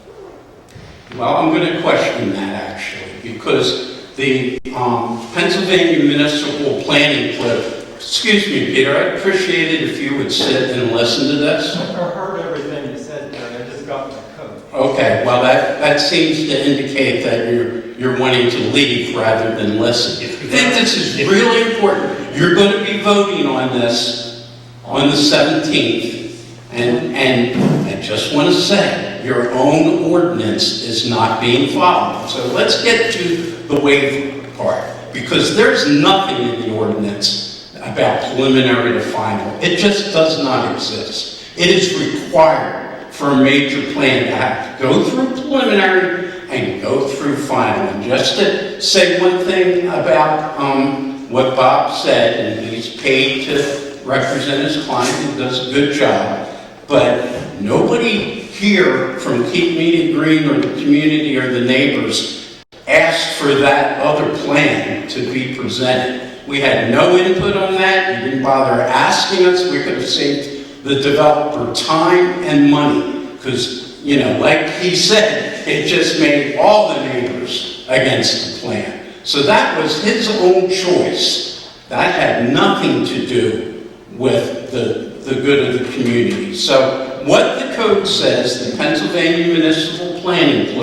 well, I'm going to question that actually, because the Pennsylvania Municipal Planning Code. Excuse me, Peter, I'd appreciate it if you would sit and listen to this. I heard everything you said, Terry. I just got my code. Okay, well, that seems to indicate that you're wanting to leave rather than listen. I think this is really important. You're going to be voting on this on the 17th, and I just want to say, your own ordinance is not being followed. So let's get to the waiver part, because there's nothing in the ordinance about preliminary to final. It just does not exist. It is required for a major plan to have to go through preliminary and go through final. And just to say one thing about what Bob said, and he's paid to represent his client and does a good job, but nobody here from Keep Media Green or the community or the neighbors asked for that other plan to be presented. We had no input on that. You didn't bother asking us. We could have saved the developer time and money because, like he said, it just made all the neighbors against the plan. So that was his own choice. That had nothing to do with the the good of the community. So what the code says, the Pennsylvania Municipal Planning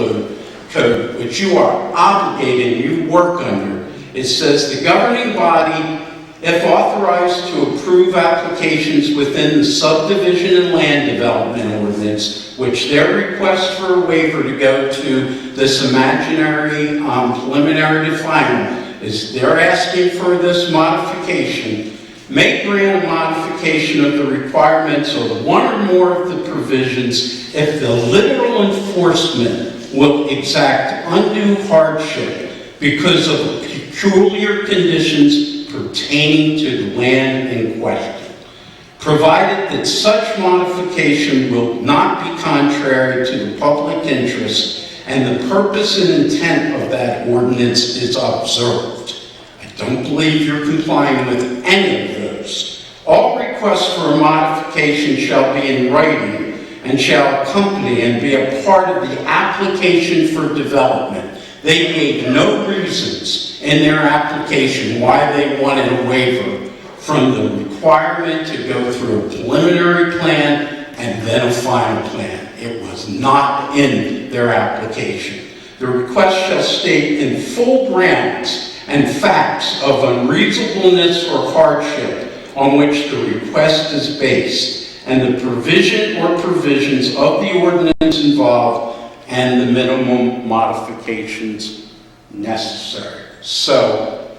Code, which you are obligated and you work under, it says the governing body, if authorized to approve applications within the subdivision and land development ordinance, which their request for a waiver to go to this imaginary preliminary to final is they're asking for this modification, may grant a modification of the requirements of one or more of the provisions if the literal enforcement will exact undue hardship because of peculiar conditions pertaining to the land in question, provided that such modification will not be contrary to the public interest and the purpose and intent of that ordinance is observed. I don't believe you're complying with any of those. All requests for a modification shall be in writing and shall accompany and be a part of the application for development. They gave no reasons in their application why they wanted a waiver from the requirement to go through a preliminary plan and then a final plan. It was not in their application. The request shall state in full grounds and facts of unreasonableness or hardship on which the request is based, and the provision or provisions of the ordinance involved, and the minimum modifications necessary. So,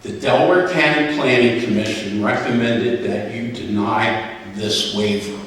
the Delaware County Planning Commission recommended that you deny this waiver.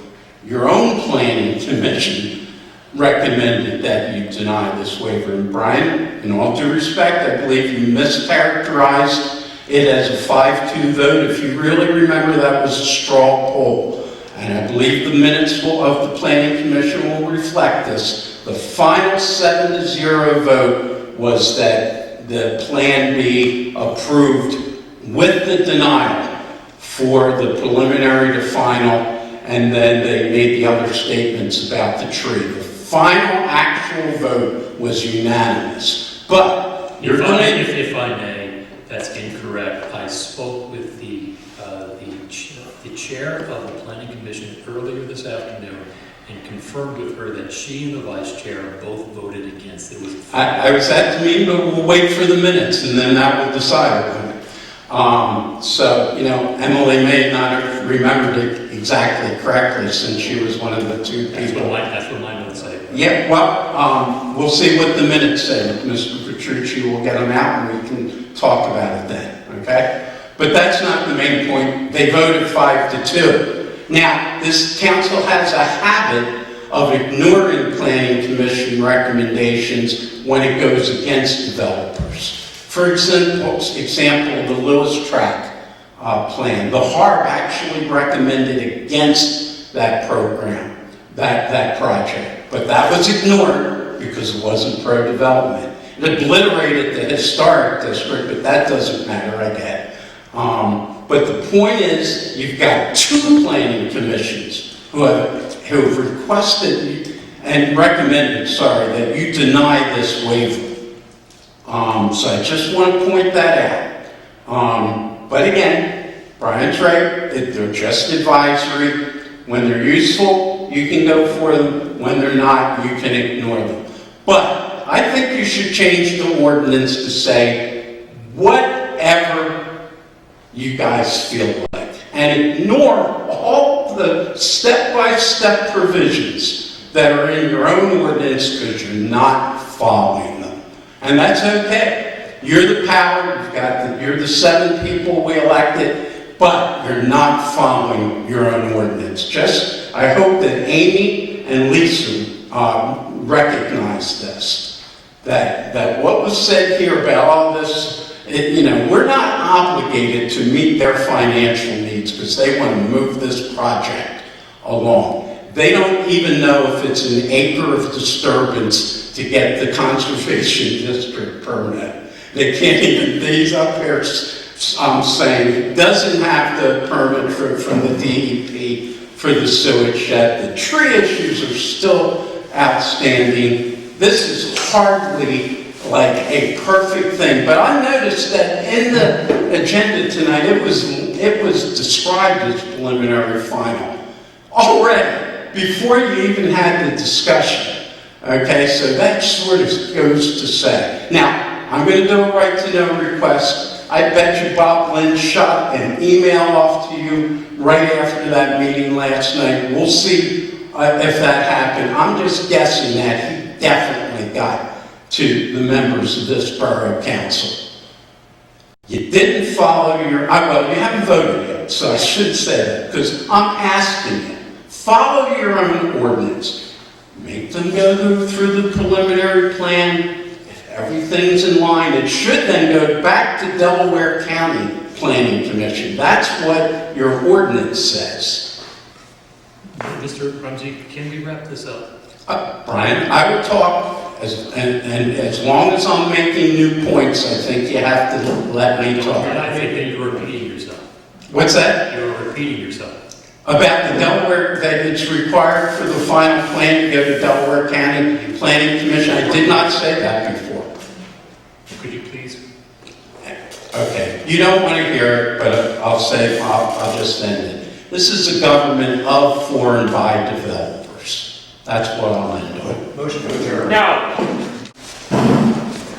Your own Planning Commission recommended that you deny this waiver. And Brian, in all due respect, I believe you mischaracterized it as a 5-2 vote. If you really remember, that was a straw poll. And I believe the minutes of the Planning Commission will reflect this. The final 7-0 vote was that the plan be approved with the denial for the preliminary to final, and then they made the other statements about the tree. The final actual vote was unanimous. But you're going to... If I may, that's incorrect. I spoke with the chair of the Planning Commission earlier this afternoon and confirmed with her that she and the vice chair both voted against it. I was at the meeting, but we'll wait for the minutes, and then that will decide on it. So, you know, Emily may not have remembered it exactly correctly since she was one of the two people. That's what my notes say. Yeah, well, we'll see what the minutes say. Mr. Petrucci will get them out and we can talk about it then, okay? But that's not the main point. They voted 5-2. Now, this council has a habit of ignoring Planning Commission recommendations when it goes against developers. For example, the Lewis Track plan. The HARB actually recommended against that program, that project. But that was ignored because it wasn't pro-development. It obliterated the historic district, but that doesn't matter, I get. But the point is, you've got two planning commissions who have requested and recommended, that you deny this waiver. So I just want to point that out. But again, Brian's right, they're just advisory. When they're useful, you can go for them. When they're not, you can ignore them. But I think you should change the ordinance to say, whatever you guys feel like, and ignore all the step-by-step provisions that are in your own ordinance because you're not following them. And that's okay. You're the power, you're the 7 people we elected, but you're not following your own ordinance. I hope that Amy and Lisa recognize this, that what was said here about all this, we're not obligated to meet their financial needs because they want to move this project along. They don't even know if it's an acre of disturbance to get the conservation district permit. They can't even, these up here saying, doesn't have the permit from the DEP for the sewage shed. The tree issues are still outstanding. This is hardly like a perfect thing, but I noticed that in the agenda tonight, it was it was described as preliminary final already, before you even had the discussion. Okay, so that sort of goes to say. Now, I'm going to do a right to know request. I bet you Bob Lynn shot an email off to you right after that meeting last night. We'll see if that happened. I'm just guessing that he definitely got to the members of this borough council. You didn't follow your, well, you haven't voted yet, so I should say that, because I'm asking you, follow your own ordinance. Make them go through the preliminary plan. If everything's in line, it should then go back to Delaware County Planning Commission. That's what your ordinance says. Mr. Rumsey, can we wrap this up? Brian, I will talk, and as long as I'm making new points, I think you have to let me talk. I think that you're repeating yourself. What's that? You're repeating yourself. About the Delaware, that it's required for the final plan to go to Delaware County Planning Commission. I did not say that before. Could you please? Okay, you don't want to hear it, but I'll say, I'll just end it. This is a government of, for, and by developers. That's what I'm into. Motion to adjourn. No.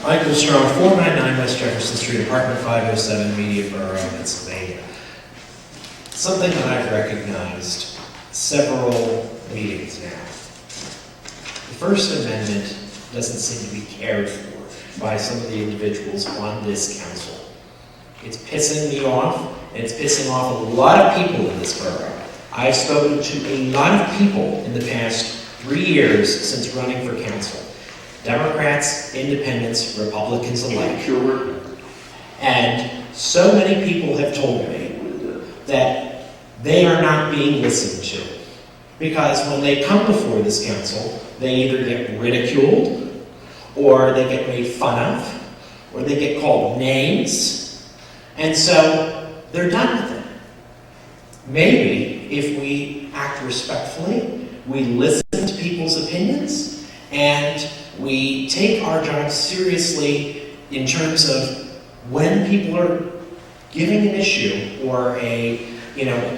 Michael Strong, 499 West Jefferson Street, apartment 507, Mediaborough, Pennsylvania. Something that I've recognized several meetings now. The First Amendment doesn't seem to be cared for by some of the individuals on this council. It's pissing me off, and it's pissing off a lot of people in this borough. I've spoken to a lot of people in the past 3 years since running for council. Democrats, independents, Republicans alike. And so many people have told me that they are not being listened to. Because when they come before this council, they either get ridiculed, or they get made fun of, or they get called names, and so they're done with it. Maybe if we act respectfully, we listen to people's opinions, and we take our jobs seriously in terms of when people are giving an issue or a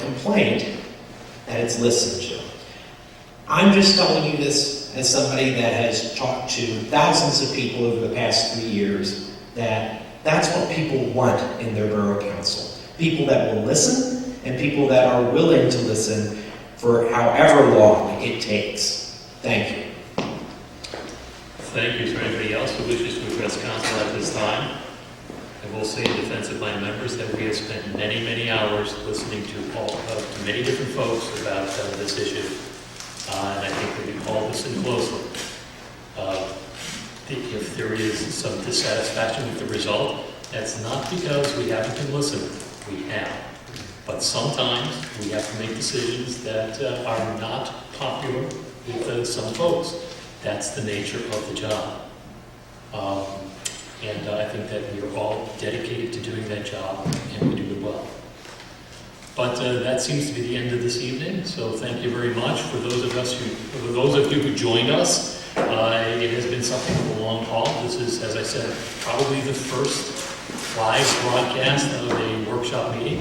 complaint, that it's listened to. I'm just telling you this as somebody that has talked to thousands of people over the past 3 years, that that's what people want in their borough council. People that will listen, and people that are willing to listen for however long it takes. Thank you. Thank you. Is there anybody else who wishes to address council at this time? I will say in defense of my members that we have spent many, many hours listening to to many different folks about this issue. And I think that we all listen closely. If there is some dissatisfaction with the result, that's not because we haven't been listening. We have. But sometimes we have to make decisions that are not popular with some folks. That's the nature of the job. And I think that we are all dedicated to doing that job, and we do it well. But that seems to be the end of this evening, so thank you very much. For those of you who joined us, it has been something of a long haul. This is, as I said, probably the first live broadcast of a workshop meeting.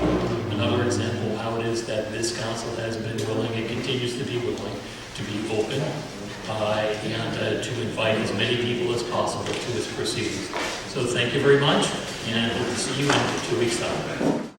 Another example of how it is that this council has been willing and continues to be willing to be open and to invite as many people as possible to its proceedings. So thank you very much, and we'll see you in 2 weeks' time.